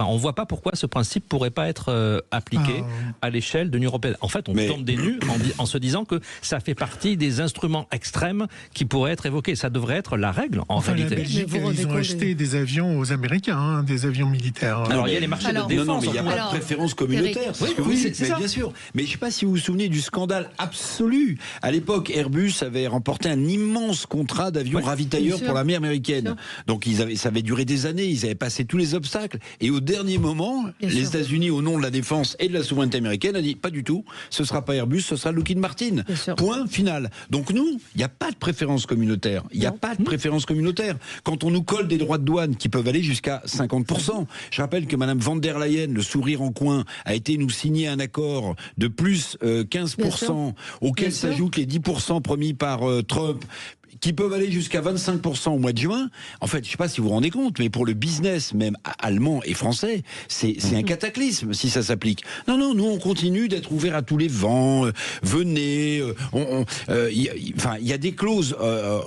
on ne voit pas pourquoi ce principe ne pourrait pas être appliqué à l'échelle de l'Union européenne. En fait, on tombe des nues en se disant que ça fait partie des instruments extrêmes qui pourraient être évoqués. Ça devrait être la règle, en réalité. La Belgique, ils ont acheté des avions aux Américains, des avions militaires. Alors, il y a les marchés de défense. Non, mais il n'y a pas de préférence communautaire. C'est bien sûr. Mais je ne sais pas si vous vous souvenez du scandale absolu. À l'époque, Airbus avait remporté un immense contrat d'avions ravitailleurs pour l'armée américaine. Donc, ça avait duré des années. Ils avaient passé tous les obstacles. Et au dernier moment, les États-Unis, au nom de la défense et de la souveraineté américaine, a dit pas du tout, ce sera pas Airbus, ce sera Lockheed Martin. Point final. Donc nous, il n'y a pas de préférence communautaire. Il n'y a pas de préférence communautaire. Quand on nous colle des droits de douane qui peuvent aller jusqu'à 50%, je rappelle que Madame van der Leyen, le sourire en coin, a été nous signer un accord de plus 15%, auquel s'ajoutent les 10% promis par Trump, qui peuvent aller jusqu'à 25% au mois de juin. En fait, je ne sais pas si vous vous rendez compte, mais pour le business même allemand et français, c'est un cataclysme si ça s'applique. Non, nous on continue d'être ouverts à tous les vents. Venez. Il y a des clauses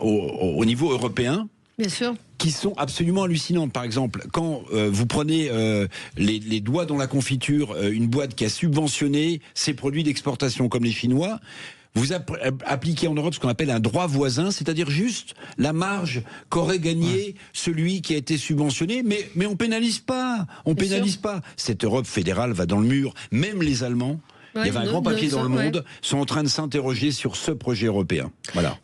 au niveau européen. Bien sûr. Qui sont absolument hallucinantes. Par exemple, quand vous prenez les doigts dans la confiture, une boîte qui a subventionné ses produits d'exportation comme les Chinois, vous appliquez en Europe ce qu'on appelle un droit voisin, c'est-à-dire juste la marge qu'aurait gagné celui qui a été subventionné, mais on pénalise pas. On pénalise pas. Cette Europe fédérale va dans le mur. Même les Allemands, il y avait un grand papier dans le monde, sont en train de s'interroger sur ce projet européen. Voilà.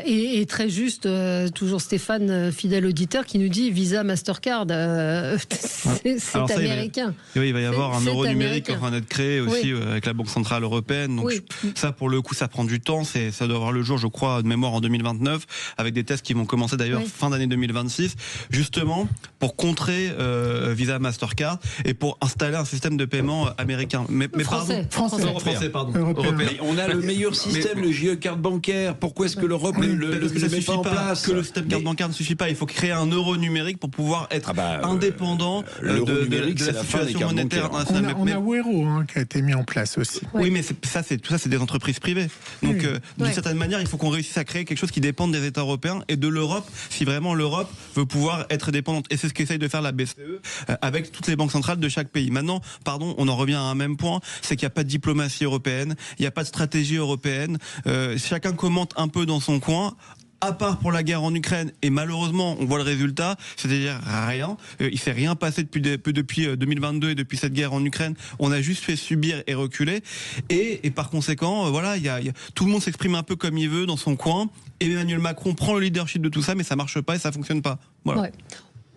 Et très juste, toujours Stéphane, fidèle auditeur, qui nous dit Visa, Mastercard, c'est américain. Il va y avoir un euro numérique qui va être créé aussi avec la Banque Centrale Européenne. Donc ça, pour le coup, ça prend du temps. Ça doit avoir le jour, je crois, de mémoire en 2029, avec des tests qui vont commencer d'ailleurs fin d'année 2026, justement pour contrer Visa, Mastercard et pour installer un système de paiement américain. Français, pardon. Européen. Mais on a le meilleur système, le JE carte bancaire. Pourquoi est-ce que l'Europe ne met pas en place? Que le système carte bancaire ne suffit pas. Il faut créer un euro numérique pour pouvoir être indépendant de la situation monétaire internationale. On a Wero qui a été mis en place aussi. Oui, mais tout ça, c'est des entreprises privées. Donc, d'une certaine manière, il faut qu'on réussisse à créer quelque chose qui dépende des États européens et de l'Europe, si vraiment l'Europe veut pouvoir être dépendante. Et c'est ce qu'essaye de faire la BCE avec toutes les banques centrales de chaque pays. Maintenant, on en revient à un même point, c'est qu'il n'y a pas de diplomatie européenne, il n'y a pas de stratégie européenne. Chacun commente un peu dans son coin, à part pour la guerre en Ukraine, et malheureusement on voit le résultat, c'est-à-dire rien. Il s'est rien passé depuis 2022 et depuis cette guerre en Ukraine. On a juste fait subir et reculer, et par conséquent, tout le monde s'exprime un peu comme il veut dans son coin. Emmanuel Macron prend le leadership de tout ça, mais ça marche pas et ça fonctionne pas. Voilà. Ouais.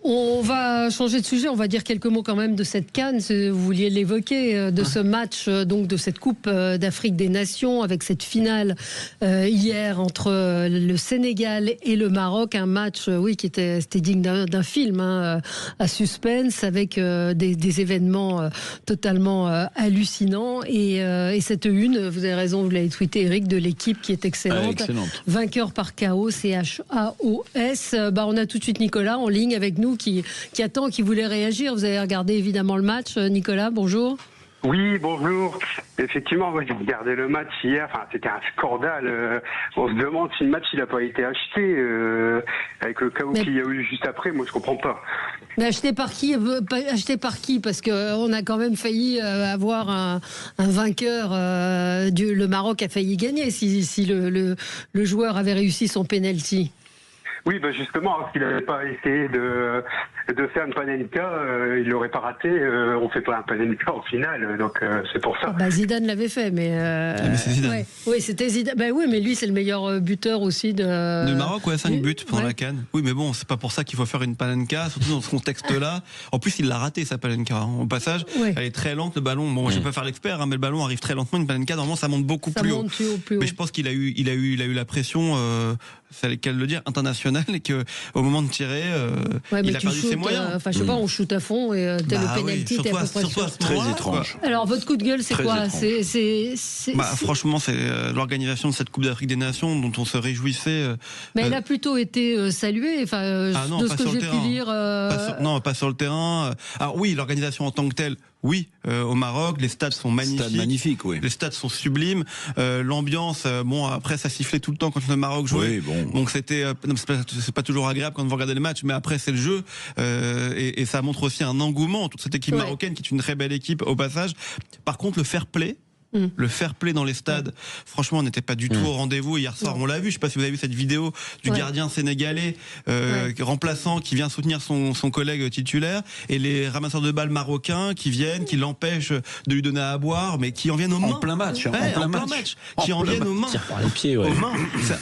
On va changer de sujet, on va dire quelques mots quand même de cette CAN, vous vouliez l'évoquer, de ce match, donc de cette Coupe d'Afrique des Nations, avec cette finale hier entre le Sénégal et le Maroc, un match qui était digne d'un film, à suspense, avec des événements totalement hallucinants, et cette une, vous avez raison, vous l'avez tweeté Eric, de l'équipe qui est excellente. Vainqueur par KO, CHAOS. On a tout de suite Nicolas en ligne avec nous, qui attend, qui voulait réagir. Vous avez regardé évidemment le match. Nicolas, bonjour. Oui, bonjour. Effectivement, j'ai regardé le match hier. Enfin, c'était un scandale. On se demande si le match n'a pas été acheté avec le chaos qu'il y a eu juste après. Moi, je comprends pas. Mais acheté par qui? Parce qu'on a quand même failli avoir un vainqueur. Le Maroc a failli gagner si le joueur avait réussi son penalty. Oui, justement, s'il n'avait pas essayé de faire une panenka, il l'aurait pas raté. On fait pas un panenka en finale, donc c'est pour ça. Zidane l'avait fait, mais c'est Zidane. Ouais. Oui, c'était Zidane. Mais lui, c'est le meilleur buteur aussi de Maroc, 5 buts pendant la CAN. Oui, mais bon, c'est pas pour ça qu'il faut faire une panenka, surtout dans ce contexte-là. En plus, il l'a raté sa panenka. Au passage, elle est très lente, le ballon. Bon, je vais pas faire l'expert, mais le ballon arrive très lentement. Une panenka, normalement, ça monte beaucoup plus haut. Mais je pense qu'il a eu la pression. C'est le cas de le dire, international, et qu'au moment de tirer, il a perdu ses moyens. Je sais pas, on shoot à fond et t'as le penalty, t'es à peu près sûr. Très étrange. Alors, votre coup de gueule, c'est quoi? Franchement, c'est l'organisation de cette Coupe d'Afrique des Nations dont on se réjouissait. Mais elle a plutôt été saluée, de ce que j'ai pu lire. Non, pas sur le terrain. Alors oui, l'organisation en tant que telle. Oui, au Maroc, les stades sont magnifiques. Stades magnifiques, oui. Les stades sont sublimes. L'ambiance, après ça sifflait tout le temps quand le Maroc jouait. Oui, donc c'était, c'est pas toujours agréable quand vous regardez le match, mais après c'est le jeu et ça montre aussi un engouement. Toute cette équipe marocaine qui est une très belle équipe au passage. Par contre, le fair play. Le fair play dans les stades, franchement, n'était pas du tout au rendez-vous. Hier soir, on l'a vu. Je sais pas si vous avez vu cette vidéo du gardien sénégalais remplaçant qui vient soutenir son collègue titulaire, et les ramasseurs de balles marocains qui viennent, qui l'empêchent de lui donner à boire, mais qui en viennent aux mains. En plein match. Qui en viennent aux mains. Tire par les pieds, aux mains.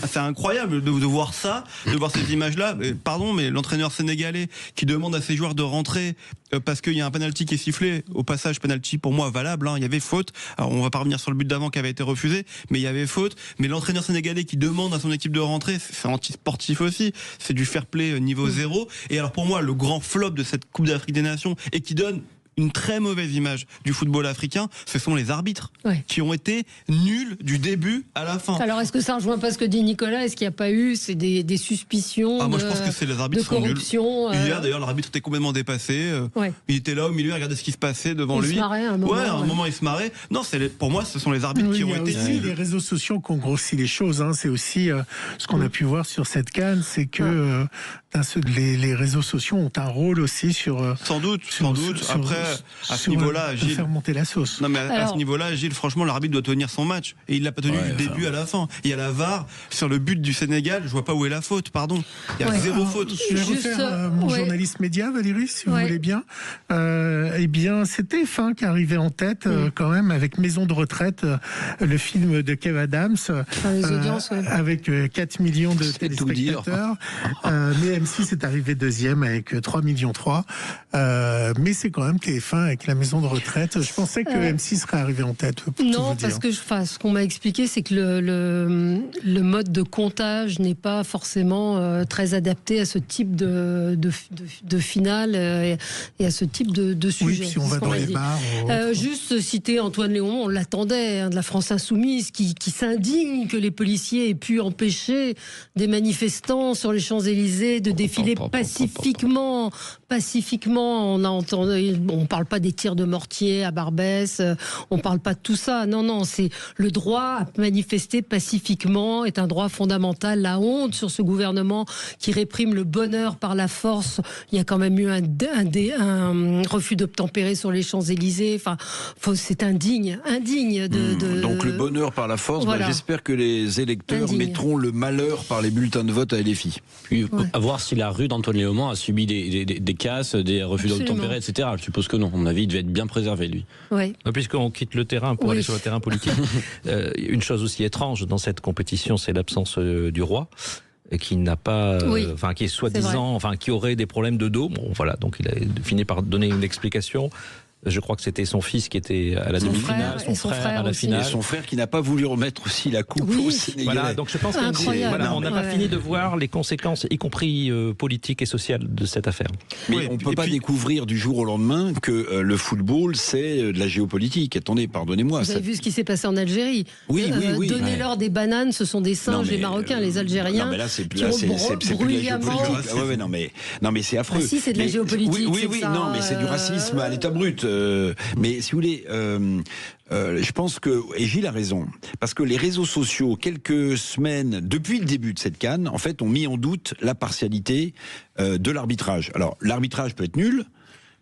C'est incroyable de voir ça, de voir ces images-là. Pardon, mais l'entraîneur sénégalais qui demande à ses joueurs de rentrer parce qu'il y a un penalty qui est sifflé. Au passage, penalty pour moi valable. Il y avait faute. Alors on va pas revenir sur le but d'avant qui avait été refusé, mais il y avait faute. Mais l'entraîneur sénégalais qui demande à son équipe de rentrer, c'est anti-sportif aussi. C'est du fair play niveau 0. Et alors pour moi, le grand flop de cette Coupe d'Afrique des Nations, et qui donne une très mauvaise image du football africain, ce sont les arbitres qui ont été nuls du début à la fin. Alors est-ce que ça rejoint pas ce que dit Nicolas? Est-ce qu'il n'y a pas eu des suspicions moi je pense que c'est les arbitres de corruption Hier d'ailleurs l'arbitre était complètement dépassé. Il était là au milieu, il regardait ce qui se passait devant lui. Il se marrait à un moment. À un moment il se marrait. Non, pour moi ce sont les arbitres qui ont été. Il y a aussi les réseaux sociaux qui ont grossi les choses. C'est aussi ce qu'on a pu voir sur cette CAN, c'est que les réseaux sociaux ont un rôle aussi sur. Sans doute. Après. À ce niveau-là, Gilles, faire monter la sauce. Non, mais à ce niveau-là, Gilles, franchement, l'arbitre doit tenir son match. Et il l'a pas tenu du début à la fin. Il y a la VAR sur le but du Sénégal. Je vois pas où est la faute, pardon. Il y a zéro faute. Je vais refaire mon journaliste média, Valérie, si vous voulez bien. Eh bien, c'était TF1 qui arrivait en tête, quand même, avec Maison de retraite, le film de Kev Adams. Les audiences, avec 4 millions de téléspectateurs. Mais M6 est arrivé deuxième avec 3,3 millions. Mais c'est quand même TF1 avec la maison de retraite. Je pensais que M6 serait arrivé en tête. Non, parce que ce qu'on m'a expliqué, c'est que le mode de comptage n'est pas forcément très adapté à ce type de finale et à ce type de sujet. Oui, si on va dans les bars. Juste citer Antoine Léaumont, on l'attendait, de la France Insoumise, qui s'indigne que les policiers aient pu empêcher des manifestants sur les Champs-Élysées de défiler pacifiquement. On a entendu, on parle pas des tirs de mortier à Barbès, on parle pas de tout ça. Non, c'est le droit à manifester pacifiquement est un droit fondamental. La honte sur ce gouvernement qui réprime le bonheur par la force. Il y a quand même eu un refus d'obtempérer sur les Champs-Élysées. Enfin, c'est indigne de. Donc le bonheur par la force. Voilà. J'espère que les électeurs mettront le malheur par les bulletins de vote à LFI. Puis à voir si la rue d'Antoine Léaumont a subi des casses, des refus d'obtempérer, etc. Je suppose que non. À mon avis, il devait être bien préservé, lui. Oui. Puisqu'on quitte le terrain pour aller sur le terrain politique, une chose aussi étrange dans cette compétition, c'est l'absence du roi, qui n'a pas, qui est soi-disant, qui aurait des problèmes de dos. Bon, voilà, donc il a fini par donner une explication. Je crois que c'était son fils qui était à la demi-finale, son frère à la finale. Et son frère qui n'a pas voulu remettre aussi la coupe au Sénégalais. Voilà, donc je pense qu'on n'a pas fini de voir les conséquences, y compris politiques et sociales, de cette affaire. Mais on ne peut pas découvrir du jour au lendemain que le football, c'est de la géopolitique. Attendez, pardonnez-moi. Vous avez vu ce qui s'est passé en Algérie. Oui. Donnez-leur des bananes, ce sont des singes, les Marocains, les Algériens. Non, mais là, c'est plus de la géopolitique. Non, mais c'est affreux. Si, c'est de la géopolitique. Oui, non, mais c'est du racisme à l'état brut. Mais si vous voulez, je pense que, et Gilles a raison, parce que les réseaux sociaux, quelques semaines depuis le début de cette CAN, en fait, ont mis en doute la partialité de l'arbitrage. Alors, l'arbitrage peut être nul,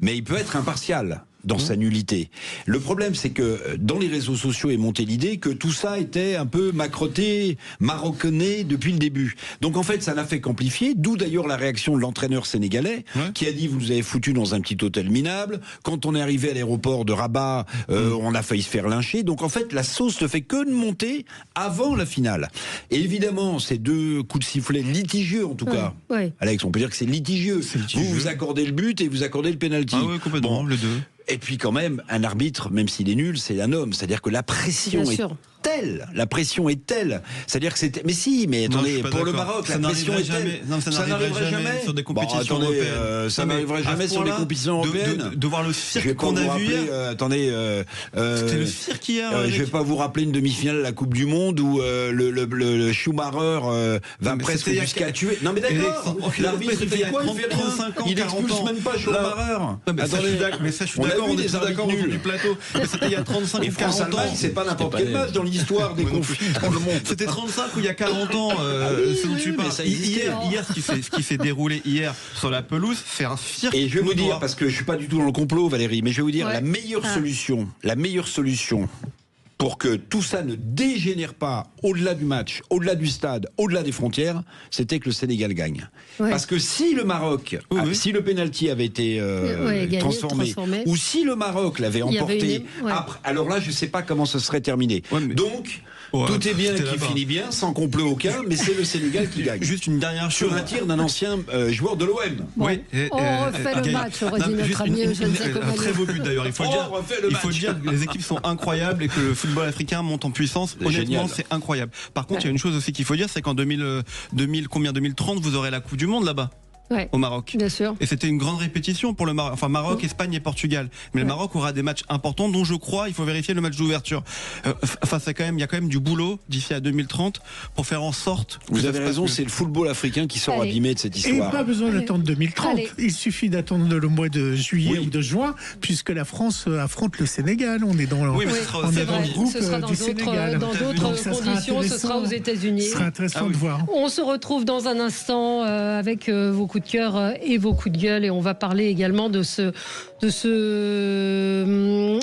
mais il peut être impartial dans sa nullité. Le problème, c'est que dans les réseaux sociaux est montée l'idée que tout ça était un peu macroté, marocané depuis le début. Donc en fait, ça n'a fait qu'amplifier, d'où d'ailleurs la réaction de l'entraîneur sénégalais, qui a dit, vous nous avez foutu dans un petit hôtel minable, quand on est arrivé à l'aéroport de Rabat, on a failli se faire lyncher, donc en fait, la sauce ne fait que de monter avant la finale. Et évidemment, ces deux coups de sifflet litigieux, en tout cas, Alex, on peut dire que c'est litigieux. Vous accordez le but et vous accordez le penalty. Ah oui, complètement, les deux. Et puis quand même, un arbitre, même s'il est nul, c'est un homme. C'est-à-dire que la pression est telle. C'est-à-dire que c'était... Mais si, mais attendez, pour le Maroc, la pression est telle. Ça n'arriverait jamais sur des compétitions européennes. Ça n'arriverait jamais sur des compétitions européennes. De voir le cirque qu'on a vu hier. Attendez, c'était le cirque hier. Je vais pas vous rappeler une demi-finale de la Coupe du Monde où le Schumacher va presque jusqu'à tuer. Non mais d'accord, l'arbitre il fait quoi? Il expulse même pas Schumacher. Mais ça, je suis d'accord, on est d'accord autour du plateau. Mais c'était il y a 35 ou 40 ans. C'est pas n'importe quel match dans l'histoire des conflits dans le monde. C'était 35 ou il y a 40 ans, ce dont tu parles. Hier, ce qui s'est déroulé hier sur la pelouse, c'est un cirque. Et je vais vous dire, parce que je suis pas du tout dans le complot, Valérie, mais je vais vous dire, la meilleure solution pour que tout ça ne dégénère pas au-delà du match, au-delà du stade, au-delà des frontières, c'était que le Sénégal gagne. Ouais. Parce que si le Maroc, si le penalty avait été transformé, ou si le Maroc l'avait emporté, après, alors là, je ne sais pas comment ça serait terminé. Donc, tout est bien qui finit bien, sans complot aucun, mais c'est le Sénégal qui gagne. Juste une dernière chose. Sur un tir d'un ancien joueur de l'OM. Oui. On refait le match, aurait dit notre ami Eugène Sacomani. Un très beau but d'ailleurs, il faut le dire. Les équipes sont incroyables et que le football africain monte en puissance. Honnêtement, c'est incroyable. Par contre, il y a une chose aussi qu'il faut dire, c'est qu'en 2030, vous aurez la Coupe du Monde là-bas. Au Maroc. Bien sûr. Et c'était une grande répétition pour le Maroc. Enfin, Maroc, Espagne et Portugal. Mais le Maroc aura des matchs importants dont je crois, il faut vérifier le match d'ouverture. Enfin, il y a quand même du boulot d'ici à 2030 pour faire en sorte. Vous avez raison, c'est le football africain qui sort abîmé de cette histoire. Et pas besoin d'attendre 2030. Il suffit d'attendre le mois de juillet ou de juin, puisque la France affronte le Sénégal. On est dans le, le groupe du Sénégal. Dans d'autres conditions, ce sera aux États-Unis. Ce sera intéressant de voir. On se retrouve dans un instant avec vos coups de cœur et vos coups de gueule, et on va parler également de ce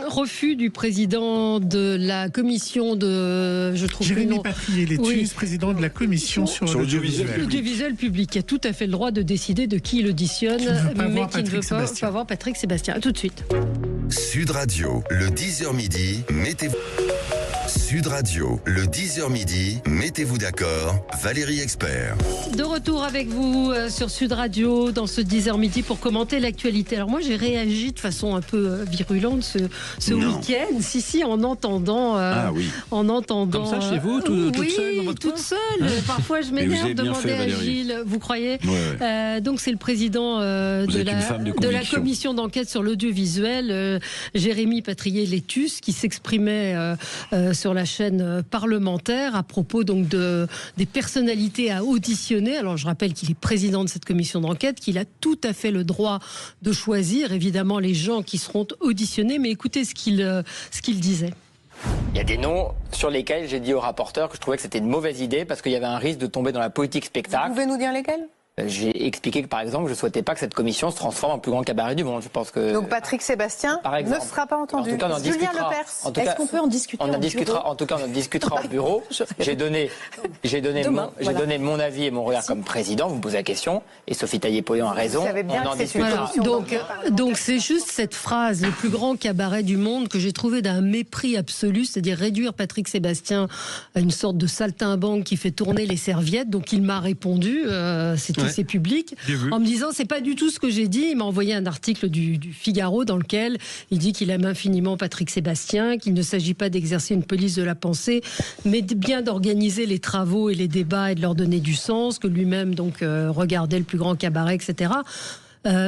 refus du président de la commission de, Jérémy Patrier-Létus, président de la commission sur l'audiovisuel public, qui a tout à fait le droit de décider de qui il auditionne, mais qui ne veut pas voir Patrick Sébastien. À tout de suite. Sud Radio, le 10h midi, Sud Radio, le 10h midi, mettez-vous d'accord, Valérie Expert. De retour avec vous sur Sud Radio dans ce 10h midi pour commenter l'actualité. Alors moi j'ai réagi de façon un peu virulente ce week-end, en entendant... Comme ça chez vous, toute seule dans votre toute seule. Parfois je m'énerve, demandez à Gilles, vous croyez donc c'est le président de la commission d'enquête sur l'audiovisuel, Jérémy Patrier-Létus, qui s'exprimait sur la chaîne parlementaire à propos donc des personnalités à auditionner. Alors je rappelle qu'il est président de cette commission d'enquête, qu'il a tout à fait le droit de choisir évidemment les gens qui seront auditionnés, mais écoutez ce qu'il disait. Il y a des noms sur lesquels j'ai dit au rapporteur que je trouvais que c'était une mauvaise idée parce qu'il y avait un risque de tomber dans la politique spectacle. Vous pouvez nous dire lesquels ? J'ai expliqué que, par exemple, je ne souhaitais pas que cette commission se transforme en le plus grand cabaret du monde. Je pense que... Donc Patrick Sébastien ne sera pas entendu. En tout cas, Julien Lepers, est-ce qu'on peut en discuter En tout cas, on en discutera au bureau. J'ai donné mon avis et mon regard comme président. Vous me posez la question. Et Sophie Taillé-Polian a raison. On en discutera. Donc c'est juste cette phrase, le plus grand cabaret du monde, que j'ai trouvé d'un mépris absolu, c'est-à-dire réduire Patrick Sébastien à une sorte de saltimbanque qui fait tourner les serviettes. Donc il m'a répondu, c'est public, en me disant c'est pas du tout ce que j'ai dit. Il m'a envoyé un article du Figaro dans lequel il dit qu'il aime infiniment Patrick Sébastien, qu'il ne s'agit pas d'exercer une police de la pensée, mais bien d'organiser les travaux et les débats et de leur donner du sens, que lui-même donc regardait le plus grand cabaret, etc.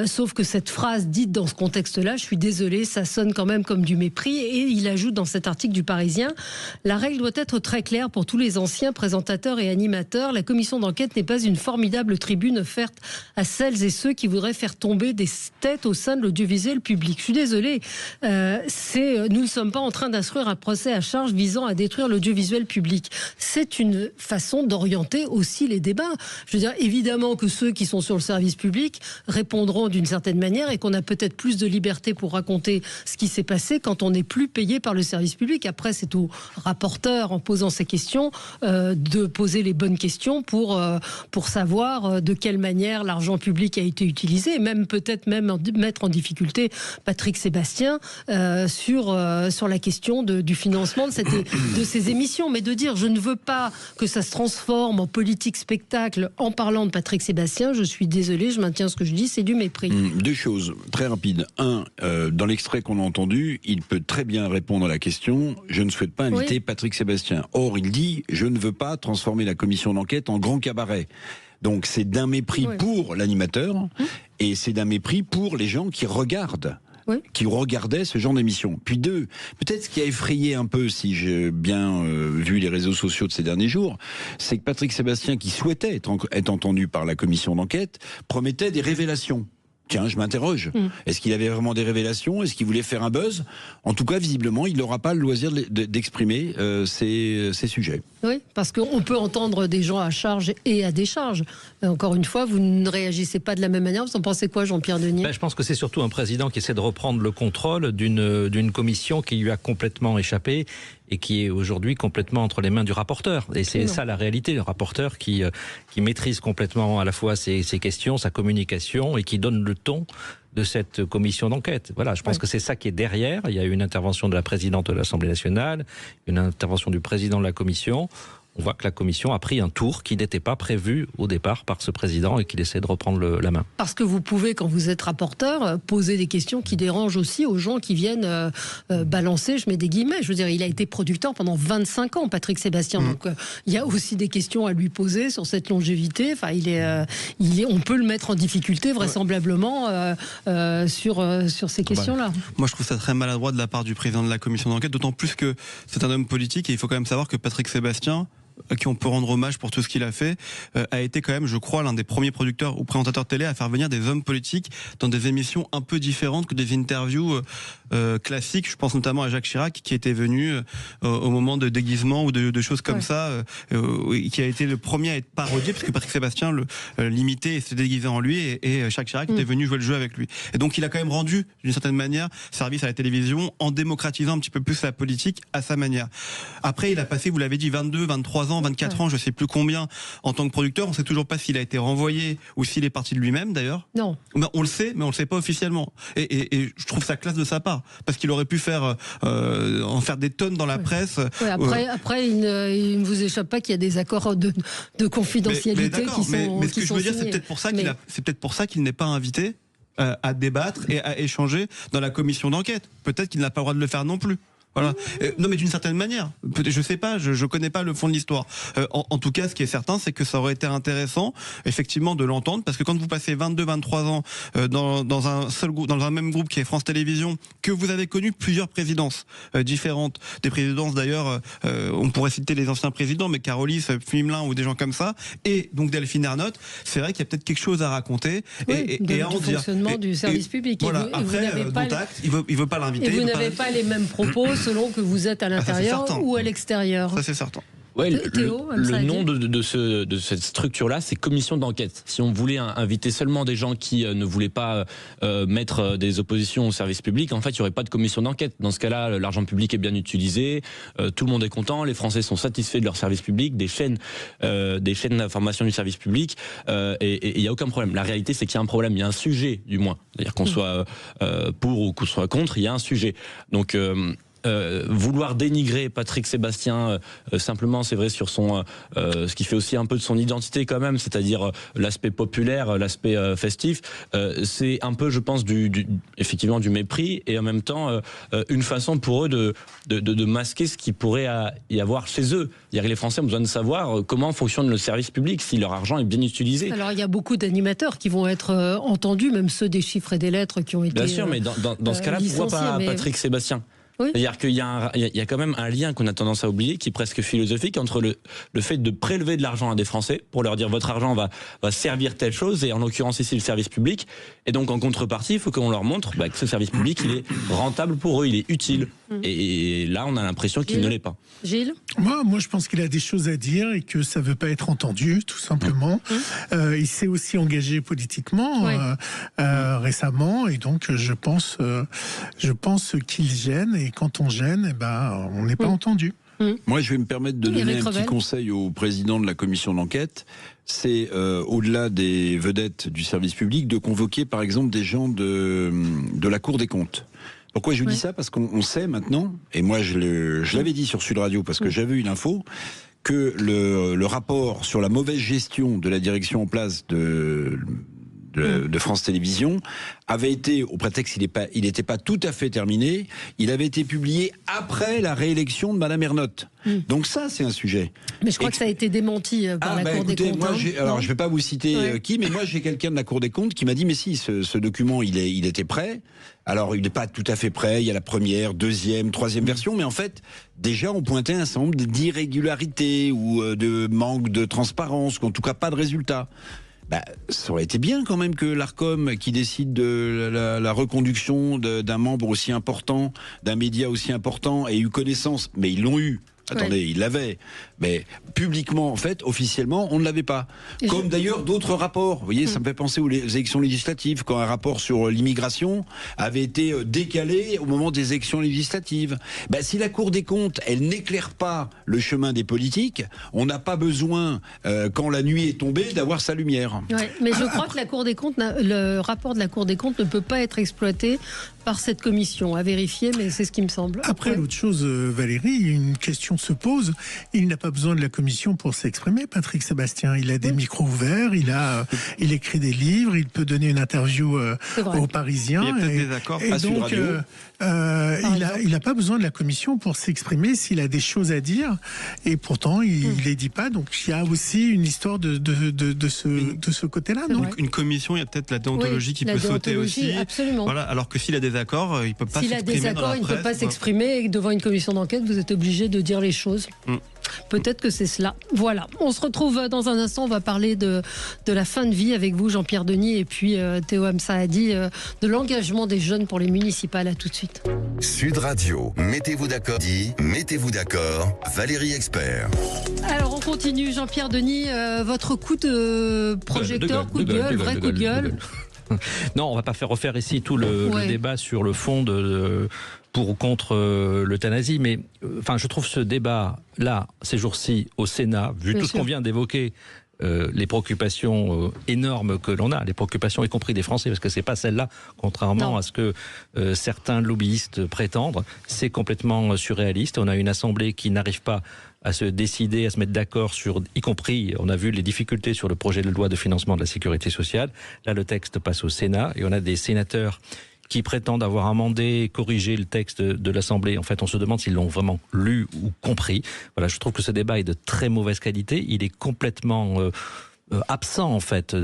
Sauf que cette phrase dite dans ce contexte-là, je suis désolée, ça sonne quand même comme du mépris. Et il ajoute dans cet article du Parisien, la règle doit être très claire pour tous les anciens présentateurs et animateurs. La commission d'enquête n'est pas une formidable tribune offerte à celles et ceux qui voudraient faire tomber des têtes au sein de l'audiovisuel public. Je suis désolée, nous ne sommes pas en train d'instruire un procès à charge visant à détruire l'audiovisuel public. C'est une façon d'orienter aussi les débats. Je veux dire, évidemment que ceux qui sont sur le service public répondront d'une certaine manière et qu'on a peut-être plus de liberté pour raconter ce qui s'est passé quand on n'est plus payé par le service public. Après, c'est au rapporteur, en posant ces questions, de poser les bonnes questions pour savoir de quelle manière l'argent public a été utilisé, et même peut-être mettre en difficulté Patrick Sébastien sur la question du financement de ces émissions. Mais de dire je ne veux pas que ça se transforme en politique spectacle en parlant de Patrick Sébastien, je suis désolée, je maintiens ce que je dis, c'est du mépris. Deux choses très rapides. Un, dans l'extrait qu'on a entendu, il peut très bien répondre à la question « Je ne souhaite pas inviter Patrick Sébastien ». Or, il dit « Je ne veux pas transformer la commission d'enquête en grand cabaret ». Donc c'est d'un mépris pour l'animateur et c'est d'un mépris pour les gens qui regardent. Qui regardaient ce genre d'émission. Puis deux, peut-être ce qui a effrayé un peu, si j'ai bien vu les réseaux sociaux de ces derniers jours, c'est que Patrick Sébastien, qui souhaitait être entendu par la commission d'enquête, promettait des révélations. tiens, je m'interroge. Est-ce qu'il avait vraiment des révélations? Est-ce qu'il voulait faire un buzz? En tout cas, visiblement, il n'aura pas le loisir d'exprimer ces sujets. Oui, parce qu'on peut entendre des gens à charge et à décharge. Encore une fois, vous ne réagissez pas de la même manière. Vous en pensez quoi, Jean-Pierre Denis? Je pense que c'est surtout un président qui essaie de reprendre le contrôle d'une commission qui lui a complètement échappé et qui est aujourd'hui complètement entre les mains du rapporteur. Et c'est ça la réalité, le rapporteur qui maîtrise complètement à la fois ses questions, sa communication et qui donne le ton de cette commission d'enquête. Voilà, je pense que c'est ça qui est derrière. Il y a eu une intervention de la présidente de l'Assemblée nationale, une intervention du président de la commission. On voit que la commission a pris un tour qui n'était pas prévu au départ par ce président et qu'il essaie de reprendre la main. Parce que vous pouvez, quand vous êtes rapporteur, poser des questions qui dérangent aussi aux gens qui viennent balancer, je mets des guillemets. Je veux dire, il a été producteur pendant 25 ans, Patrick Sébastien. Donc, il y a aussi des questions à lui poser sur cette longévité. Enfin, on peut le mettre en difficulté, vraisemblablement, sur ces questions-là. Moi, je trouve ça très maladroit de la part du président de la commission d'enquête, d'autant plus que c'est un homme politique et il faut quand même savoir que Patrick Sébastien, à qui on peut rendre hommage pour tout ce qu'il a fait, a été quand même, je crois, l'un des premiers producteurs ou présentateurs télé à faire venir des hommes politiques dans des émissions un peu différentes que des interviews classiques. Je pense notamment à Jacques Chirac, qui était venu au moment de déguisement ou de choses comme ça, qui a été le premier à être parodié, parce que Patrick Sébastien l'imitait et se déguisait en lui, et Jacques Chirac était venu jouer le jeu avec lui. Et donc il a quand même rendu, d'une certaine manière, service à la télévision en démocratisant un petit peu plus la politique à sa manière. Après, il a passé, vous l'avez dit, 22, 23 ans, 24 ans, je sais plus combien, en tant que producteur. On sait toujours pas s'il a été renvoyé ou s'il est parti de lui-même, d'ailleurs. Non. On le sait, mais on le sait pas officiellement. Et je trouve ça classe de sa part, parce qu'il aurait pu en faire des tonnes dans la presse. Après, il ne vous échappe pas qu'il y a des accords de confidentialité qui sont. Mais ce que je veux dire, c'est peut-être pour ça qu'il n'est pas invité à débattre et à échanger dans la commission d'enquête. Peut-être qu'il n'a pas le droit de le faire non plus. Voilà. Non, mais d'une certaine manière. Je sais pas, je connais pas le fond de l'histoire. En tout cas, ce qui est certain, c'est que ça aurait été intéressant, effectivement, de l'entendre, parce que quand vous passez 22, 23 ans dans un seul groupe, dans un même groupe qui est France Télévisions, que vous avez connu plusieurs présidences différentes, des présidences d'ailleurs, on pourrait citer les anciens présidents, mais Carolis, Fumelin ou des gens comme ça, et donc Delphine Ernotte, c'est vrai qu'il y a peut-être quelque chose à raconter et à en dire. Du fonctionnement du service public. Voilà. Après, Contact, il veut pas l'inviter. Et vous n'avez pas les mêmes propos selon que vous êtes à l'intérieur ou à l'extérieur. Ça, c'est certain. Ouais, le nom de cette structure-là, c'est commission d'enquête. Si on voulait inviter seulement des gens qui ne voulaient pas mettre des oppositions au service public, en fait, il n'y aurait pas de commission d'enquête. Dans ce cas-là, l'argent public est bien utilisé, tout le monde est content, les Français sont satisfaits de leur service public, des chaînes d'information du service public, et il n'y a aucun problème. La réalité, c'est qu'il y a un problème, il y a un sujet, du moins. C'est-à-dire qu'on soit pour ou qu'on soit contre, il y a un sujet. Donc vouloir dénigrer Patrick Sébastien simplement, c'est vrai, sur son ce qui fait aussi un peu de son identité quand même, c'est-à-dire l'aspect populaire, l'aspect festif, c'est un peu, je pense, effectivement du mépris, et en même temps une façon pour eux de masquer ce qui pourrait y avoir chez eux. C'est-à-dire que les Français ont besoin de savoir comment fonctionne le service public, si leur argent est bien utilisé. Alors il y a beaucoup d'animateurs qui vont être entendus, même ceux des chiffres et des lettres qui ont été bien sûr, mais dans ce cas-là, pourquoi pas Patrick Sébastien? Oui. C'est-à-dire qu'il y a quand même un lien qu'on a tendance à oublier, qui est presque philosophique, entre le fait de prélever de l'argent à des Français pour leur dire votre argent va servir telle chose, et en l'occurrence ici le service public, et donc en contrepartie il faut qu'on leur montre que ce service public il est rentable pour eux, il est utile, et là on a l'impression qu'il ne l'est pas. Gilles ? Moi je pense qu'il a des choses à dire et que ça ne veut pas être entendu, tout simplement. Il s'est aussi engagé politiquement récemment, et donc je pense qu'il gêne, et quand on gêne, on n'est pas entendu. Moi, je vais me permettre de donner un petit conseil au président de la commission d'enquête. C'est, au-delà des vedettes du service public, de convoquer par exemple des gens de la Cour des comptes. Pourquoi je vous dis ça? Parce qu'on sait maintenant, et moi je l'avais dit sur Sud Radio parce que j'avais eu l'info, que le rapport sur la mauvaise gestion de la direction en place de France Télévisions avait été, au prétexte qu'il n'était pas tout à fait terminé, il avait été publié après la réélection de Madame Ernotte. Donc ça, c'est un sujet. Mais je crois que ça a été démenti par la Cour des comptes. Moi, alors, je ne vais pas vous citer qui, mais moi, j'ai quelqu'un de la Cour des comptes qui m'a dit, mais si, ce document, il était prêt. Alors, il n'est pas tout à fait prêt. Il y a la première, deuxième, troisième version. Mais en fait, déjà, on pointait un certain nombre d'irrégularités ou de manque de transparence, ou en tout cas pas de résultats. ça aurait été bien quand même que l'Arcom, qui décide de la reconduction d'un membre aussi important, d'un média aussi important, ait eu connaissance, mais ils l'ont eu. Attendez, ils l'avaient. Mais publiquement, en fait, officiellement, on ne l'avait pas. Comme d'ailleurs d'autres rapports. Vous voyez, ça me fait penser aux élections législatives, quand un rapport sur l'immigration avait été décalé au moment des élections législatives. Si la Cour des comptes, elle n'éclaire pas le chemin des politiques, on n'a pas besoin, quand la nuit est tombée, d'avoir sa lumière. Ouais, mais je crois que la Cour des comptes, le rapport de la Cour des comptes ne peut pas être exploité par cette commission, à vérifier, mais c'est ce qui me semble. Après, l'autre chose, Valérie, une question se pose. Il n'a pas besoin de la commission pour s'exprimer, Patrick Sébastien. Il a des micros ouverts, il écrit des livres, il peut donner une interview aux Parisiens. Il y a peut-être des accords et donc, il n'a pas besoin de la commission pour s'exprimer s'il a des choses à dire. Et pourtant, il ne les dit pas. Donc, il y a aussi une histoire de ce côté-là. Donc, une commission, il y a peut-être la déontologie qui peut sauter aussi. Absolument. Voilà, alors que s'il a des accords, il ne peut pas s'exprimer. S'il a des accords, il ne peut pas s'exprimer. Et devant une commission d'enquête, vous êtes obligé de dire les choses. Peut-être que c'est cela. Voilà. On se retrouve dans un instant. On va parler de la fin de vie avec vous, Jean-Pierre Denis, et puis Théo Hamsaadi, de l'engagement des jeunes pour les municipales. À tout de suite. Sud Radio, mettez-vous d'accord. Mettez-vous d'accord. Valérie Expert. Alors on continue. Jean-Pierre Denis, votre coup de projecteur, coup de gueule, vrai coup de gueule. Non, on va pas refaire ici tout le débat sur le fond pour ou contre l'euthanasie, mais je trouve ce débat-là, ces jours-ci, au Sénat, vu tout ce qu'on vient d'évoquer, les préoccupations énormes que l'on a, les préoccupations y compris des Français, parce que c'est pas celle-là, contrairement à ce que certains lobbyistes prétendent, c'est complètement surréaliste. On a une assemblée qui n'arrive pas à se décider, à se mettre d'accord sur, y compris, on a vu les difficultés sur le projet de loi de financement de la sécurité sociale. Là, le texte passe au Sénat et on a des sénateurs qui prétendent avoir amendé, corrigé le texte de l'Assemblée. En fait, on se demande s'ils l'ont vraiment lu ou compris. Voilà, je trouve que ce débat est de très mauvaise qualité. Il est complètement absent, en fait.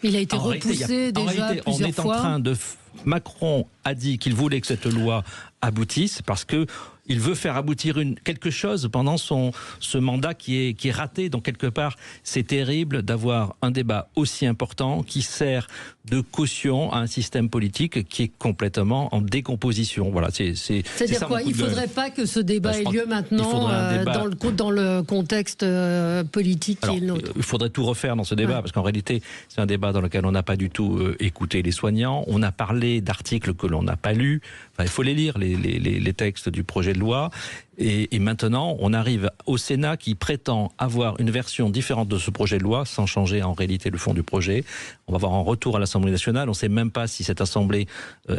Il a été repoussé déjà plusieurs fois. Macron a dit qu'il voulait que cette loi aboutisse parce que il veut faire aboutir quelque chose pendant ce mandat qui est raté. Donc quelque part, c'est terrible d'avoir un débat aussi important qui sert de caution à un système politique qui est complètement en décomposition. Voilà, c'est-à-dire ça, quoi ? Il ne faudrait pas que ce débat ait lieu maintenant dans le contexte politique qui est le nôtre. Il faudrait tout refaire dans ce débat parce qu'en réalité, c'est un débat dans lequel on n'a pas du tout écouté les soignants. On a parlé d'articles que l'on n'a pas lus. Il faut les lire, les textes du projet de loi. Et maintenant, on arrive au Sénat qui prétend avoir une version différente de ce projet de loi, sans changer en réalité le fond du projet. On va avoir un retour à l'Assemblée nationale. On ne sait même pas si cette Assemblée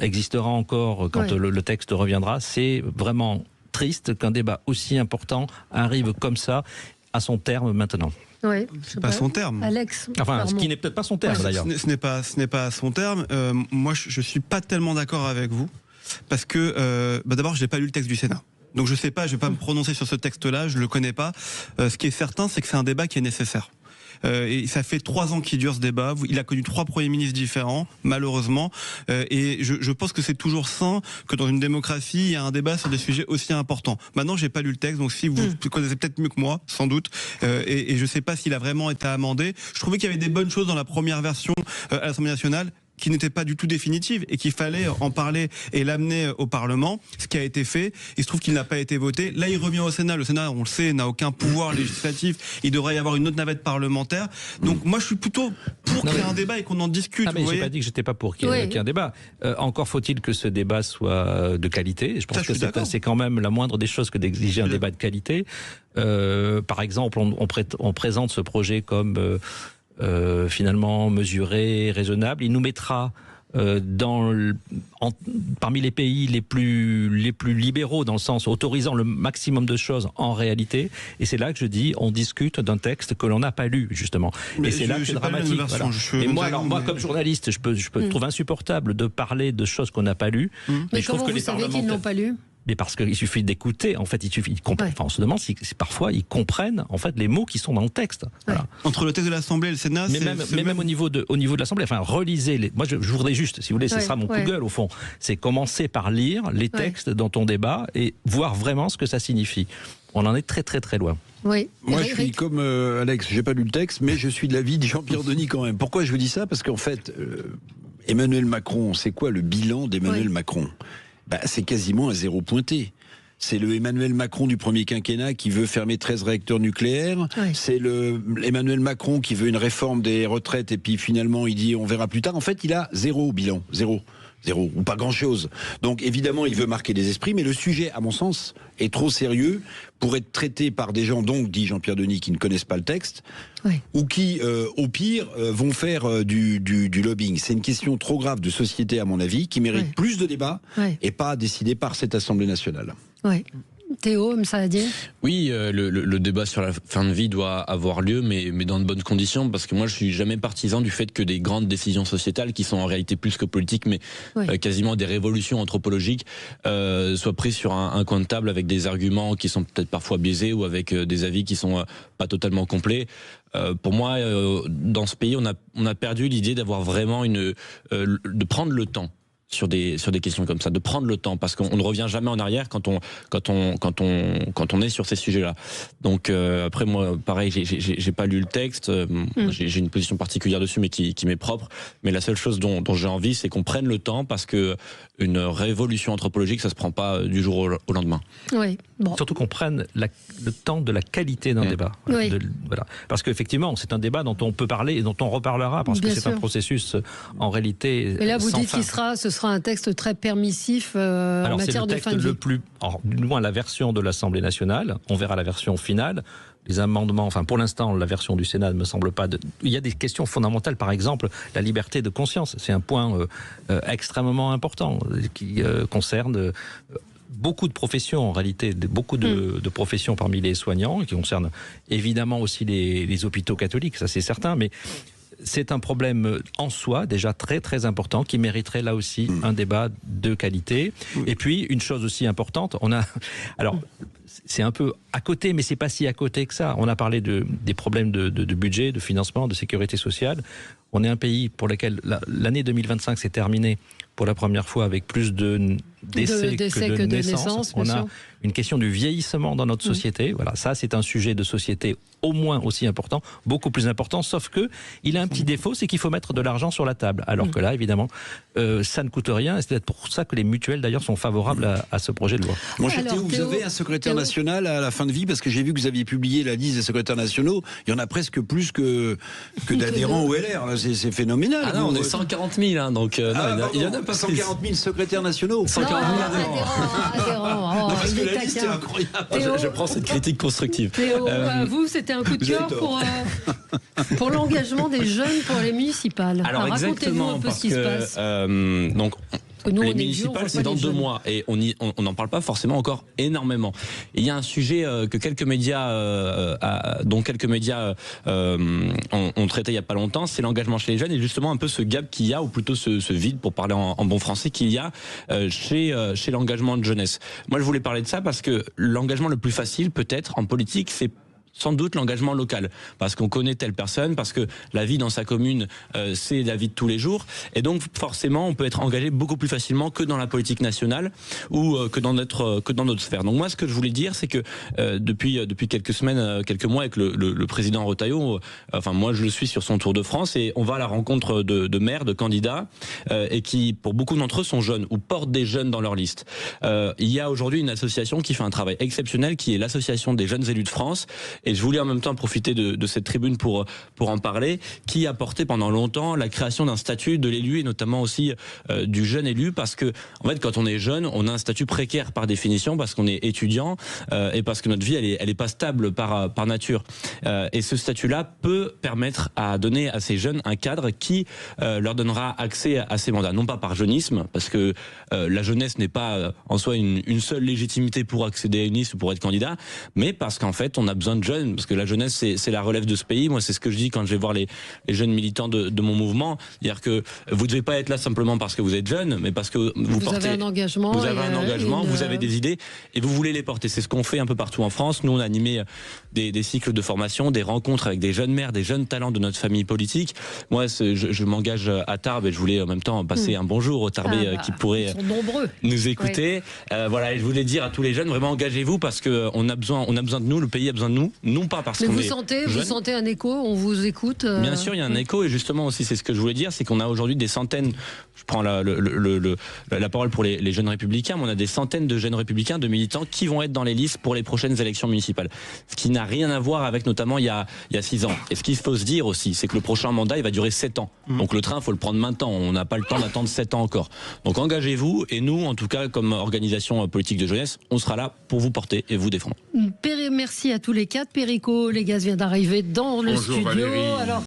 existera encore quand le texte reviendra. C'est vraiment triste qu'un débat aussi important arrive comme ça à son terme maintenant. Oui, c'est pas son terme. Alex. Enfin, ce qui n'est peut-être pas son terme d'ailleurs. Ce n'est pas son terme. Moi, je suis pas tellement d'accord avec vous parce que d'abord, je n'ai pas lu le texte du Sénat. Donc je sais pas, je vais pas me prononcer sur ce texte-là, je le connais pas. Ce qui est certain, c'est que c'est un débat qui est nécessaire. Et ça fait 3 ans qu'il dure ce débat. Il a connu 3 premiers ministres différents, malheureusement. Et je pense que c'est toujours sain que dans une démocratie, il y a un débat sur des sujets aussi importants. Maintenant, j'ai pas lu le texte, donc si vous connaissez peut-être mieux que moi, sans doute. Et je sais pas s'il a vraiment été amendé. Je trouvais qu'il y avait des bonnes choses dans la première version à l'Assemblée nationale, qui n'était pas du tout définitive et qu'il fallait en parler et l'amener au Parlement, ce qui a été fait. Il se trouve qu'il n'a pas été voté. Là, il revient au Sénat. Le Sénat, on le sait, n'a aucun pouvoir législatif. Il devrait y avoir une autre navette parlementaire. Donc moi, je suis plutôt pour qu'il y ait un débat et qu'on en discute. Mais j'ai pas dit que j'étais pas pour qu'il y ait un débat. Encore faut-il que ce débat soit de qualité. Je pense que c'est quand même la moindre des choses que d'exiger un débat de qualité. Par exemple, on présente ce projet comme finalement mesuré, raisonnable. Il nous mettra parmi les pays les plus libéraux, dans le sens autorisant le maximum de choses en réalité. Et c'est là que je dis, on discute d'un texte que l'on n'a pas lu, justement. Mais c'est là que c'est dramatique. Voilà. Et moi, comme journaliste, je trouve insupportable de parler de choses qu'on n'a pas lues. Mais comment vous savez qu'ils n'ont pas lu ? Mais parce qu'il suffit d'écouter, en fait, on se demande si parfois ils comprennent en fait les mots qui sont dans le texte. Voilà. Entre le texte de l'Assemblée et le Sénat, même au niveau de l'Assemblée. Enfin, relisez moi, je voudrais juste, si vous voulez, ce sera mon coup de gueule au fond. C'est commencer par lire les textes dans ton débat et voir vraiment ce que ça signifie. on en est très très très loin. Oui. Moi, je suis comme Alex, j'ai pas lu le texte, mais je suis de l'avis de Jean-Pierre Denis quand même. Pourquoi je vous dis ça? Parce qu'en fait, Emmanuel Macron, c'est quoi le bilan d'Emmanuel Macron? C'est quasiment à 0 pointé. C'est le Emmanuel Macron du premier quinquennat qui veut fermer 13 réacteurs nucléaires. Oui. C'est le Emmanuel Macron qui veut une réforme des retraites et puis finalement il dit on verra plus tard. En fait, il a 0 bilan, 0, ou pas grand-chose. Donc évidemment, il veut marquer des esprits, mais le sujet, à mon sens, est trop sérieux pour être traité par des gens, donc, dit Jean-Pierre Denis, qui ne connaissent pas le texte, ou qui, au pire, vont faire du lobbying. C'est une question trop grave de société, à mon avis, qui mérite plus de débats et pas décidée par cette Assemblée nationale. Oui. Théo, Msaadine ? Oui, le débat sur la fin de vie doit avoir lieu, mais dans de bonnes conditions, parce que moi je suis jamais partisan du fait que des grandes décisions sociétales, qui sont en réalité plus que politiques, mais quasiment des révolutions anthropologiques, soient prises sur un coin de table avec des arguments qui sont peut-être parfois biaisés ou avec des avis qui sont pas totalement complets. Pour moi, dans ce pays, on a perdu l'idée d'avoir vraiment de prendre le temps sur des questions comme ça, de prendre le temps, parce qu'on ne revient jamais en arrière quand on est sur ces sujets-là. Donc après, moi, pareil, j'ai pas lu le texte, j'ai une position particulière dessus, mais qui m'est propre. Mais la seule chose dont j'ai envie, c'est qu'on prenne le temps, parce que une révolution anthropologique, ça se prend pas du jour au lendemain. Oui. Bon. Surtout qu'on prenne le temps de la qualité d'un débat. Oui. Voilà. Parce qu'effectivement, c'est un débat dont on peut parler et dont on reparlera, parce que c'est un processus en réalité. Mais là, vous dites qu'il ce sera un texte très permissif en matière de fin de vie. C'est le texte du moins la version de l'Assemblée nationale. On verra la version finale. Les amendements, pour l'instant, la version du Sénat ne me semble pas. Il y a des questions fondamentales, par exemple, la liberté de conscience. C'est un point extrêmement important qui concerne beaucoup de professions, en réalité, beaucoup de professions parmi les soignants, qui concerne évidemment aussi les hôpitaux catholiques, ça c'est certain, mais c'est un problème en soi déjà très très important qui mériterait là aussi un débat de qualité. Et puis une chose aussi importante, c'est un peu à côté, mais c'est pas si à côté que ça. On a parlé des problèmes de budget, de financement, de sécurité sociale. On est un pays pour lequel l'année 2025 s'est terminée pour la première fois avec plus de décès que de naissances. On a une question du vieillissement dans notre société. Voilà, ça c'est un sujet de société au moins aussi important, beaucoup plus important, sauf que il a un petit défaut, c'est qu'il faut mettre de l'argent sur la table. Alors que là, évidemment, ça ne coûte rien, et c'est peut-être pour ça que les mutuelles d'ailleurs sont favorables à ce projet de loi. Mon cher Théo, vous avez un secrétaire national à la fin de vie, parce que j'ai vu que vous aviez publié la liste des secrétaires nationaux, il y en a presque plus que d'adhérents au LR, c'est phénoménal. Ah non, on est 140 000, hein, donc il y en a pas 140 000 secrétaires nationaux. 140 000 adhérents. Non, parce que la liste est incroyable. Je prends cette critique constructive. Théo, vous, c'était un coup de cœur pour l'engagement des jeunes pour les municipales. Alors racontez-nous un peu ce qui se passe. Donc, les municipales, c'est dans 2 mois et on n'en parle pas forcément encore énormément. Il y a un sujet que quelques médias ont traité il y a pas longtemps, c'est l'engagement chez les jeunes et justement un peu ce gap qu'il y a, ou plutôt ce vide, pour parler en bon français, qu'il y a chez l'engagement de jeunesse. Moi, je voulais parler de ça parce que l'engagement le plus facile, peut-être, en politique, c'est sans doute l'engagement local, parce qu'on connaît telle personne, parce que la vie dans sa commune, c'est la vie de tous les jours, et donc forcément on peut être engagé beaucoup plus facilement que dans la politique nationale ou que dans notre sphère. Donc moi, ce que je voulais dire, c'est que depuis quelques semaines, quelques mois, avec le président Retailleau, moi je le suis sur son tour de France, et on va à la rencontre de maires, de candidats, et qui pour beaucoup d'entre eux sont jeunes ou portent des jeunes dans leur liste. Il y a aujourd'hui une association qui fait un travail exceptionnel, qui est l'association des jeunes élus de France. Et je voulais en même temps profiter de cette tribune pour en parler, qui a porté pendant longtemps la création d'un statut de l'élu, et notamment aussi du jeune élu, parce que en fait, quand on est jeune, on a un statut précaire par définition, parce qu'on est étudiant et parce que notre vie elle est pas stable par nature. Et ce statut-là peut permettre à donner à ces jeunes un cadre qui leur donnera accès à ces mandats, non pas par jeunisme, parce que la jeunesse n'est pas en soi une seule légitimité pour accéder à une liste ou pour être candidat, mais parce qu'en fait, on a besoin de jeunes jeunes, parce que la jeunesse, c'est la relève de ce pays. Moi, c'est ce que je dis quand je vais voir les jeunes militants de mon mouvement. C'est-à-dire que vous ne devez pas être là simplement parce que vous êtes jeune, mais parce que vous avez un engagement. Vous avez un engagement, vous avez des idées et vous voulez les porter. C'est ce qu'on fait un peu partout en France. Nous, on a animé des cycles de formation, des rencontres avec des jeunes maires, des jeunes talents de notre famille politique. Moi, je m'engage à Tarbes et je voulais en même temps passer un bonjour aux Tarbais qui pourraient nous écouter. Voilà, et je voulais dire à tous les jeunes, vraiment engagez-vous parce qu'on a besoin de nous, le pays a besoin de nous, non pas parce qu'on est vous sentez un écho, on vous écoute Bien sûr, il y a un écho et justement aussi, c'est ce que je voulais dire, c'est qu'on a aujourd'hui des centaines, je prends la parole pour les jeunes républicains, mais on a des centaines de jeunes républicains, de militants qui vont être dans les listes pour les prochaines élections municipales. Ce qui n'a rien à voir avec notamment il y a 6 ans. Et ce qu'il faut se dire aussi, c'est que le prochain mandat, il va durer 7 ans. Donc le train, il faut le prendre maintenant. On n'a pas le temps d'attendre 7 ans encore. Donc engagez-vous et nous, en tout cas, comme organisation politique de jeunesse, on sera là pour vous porter et vous défendre. Merci à tous les quatre. Perico Légas vient d'arriver dans le studio. Valérie. Alors,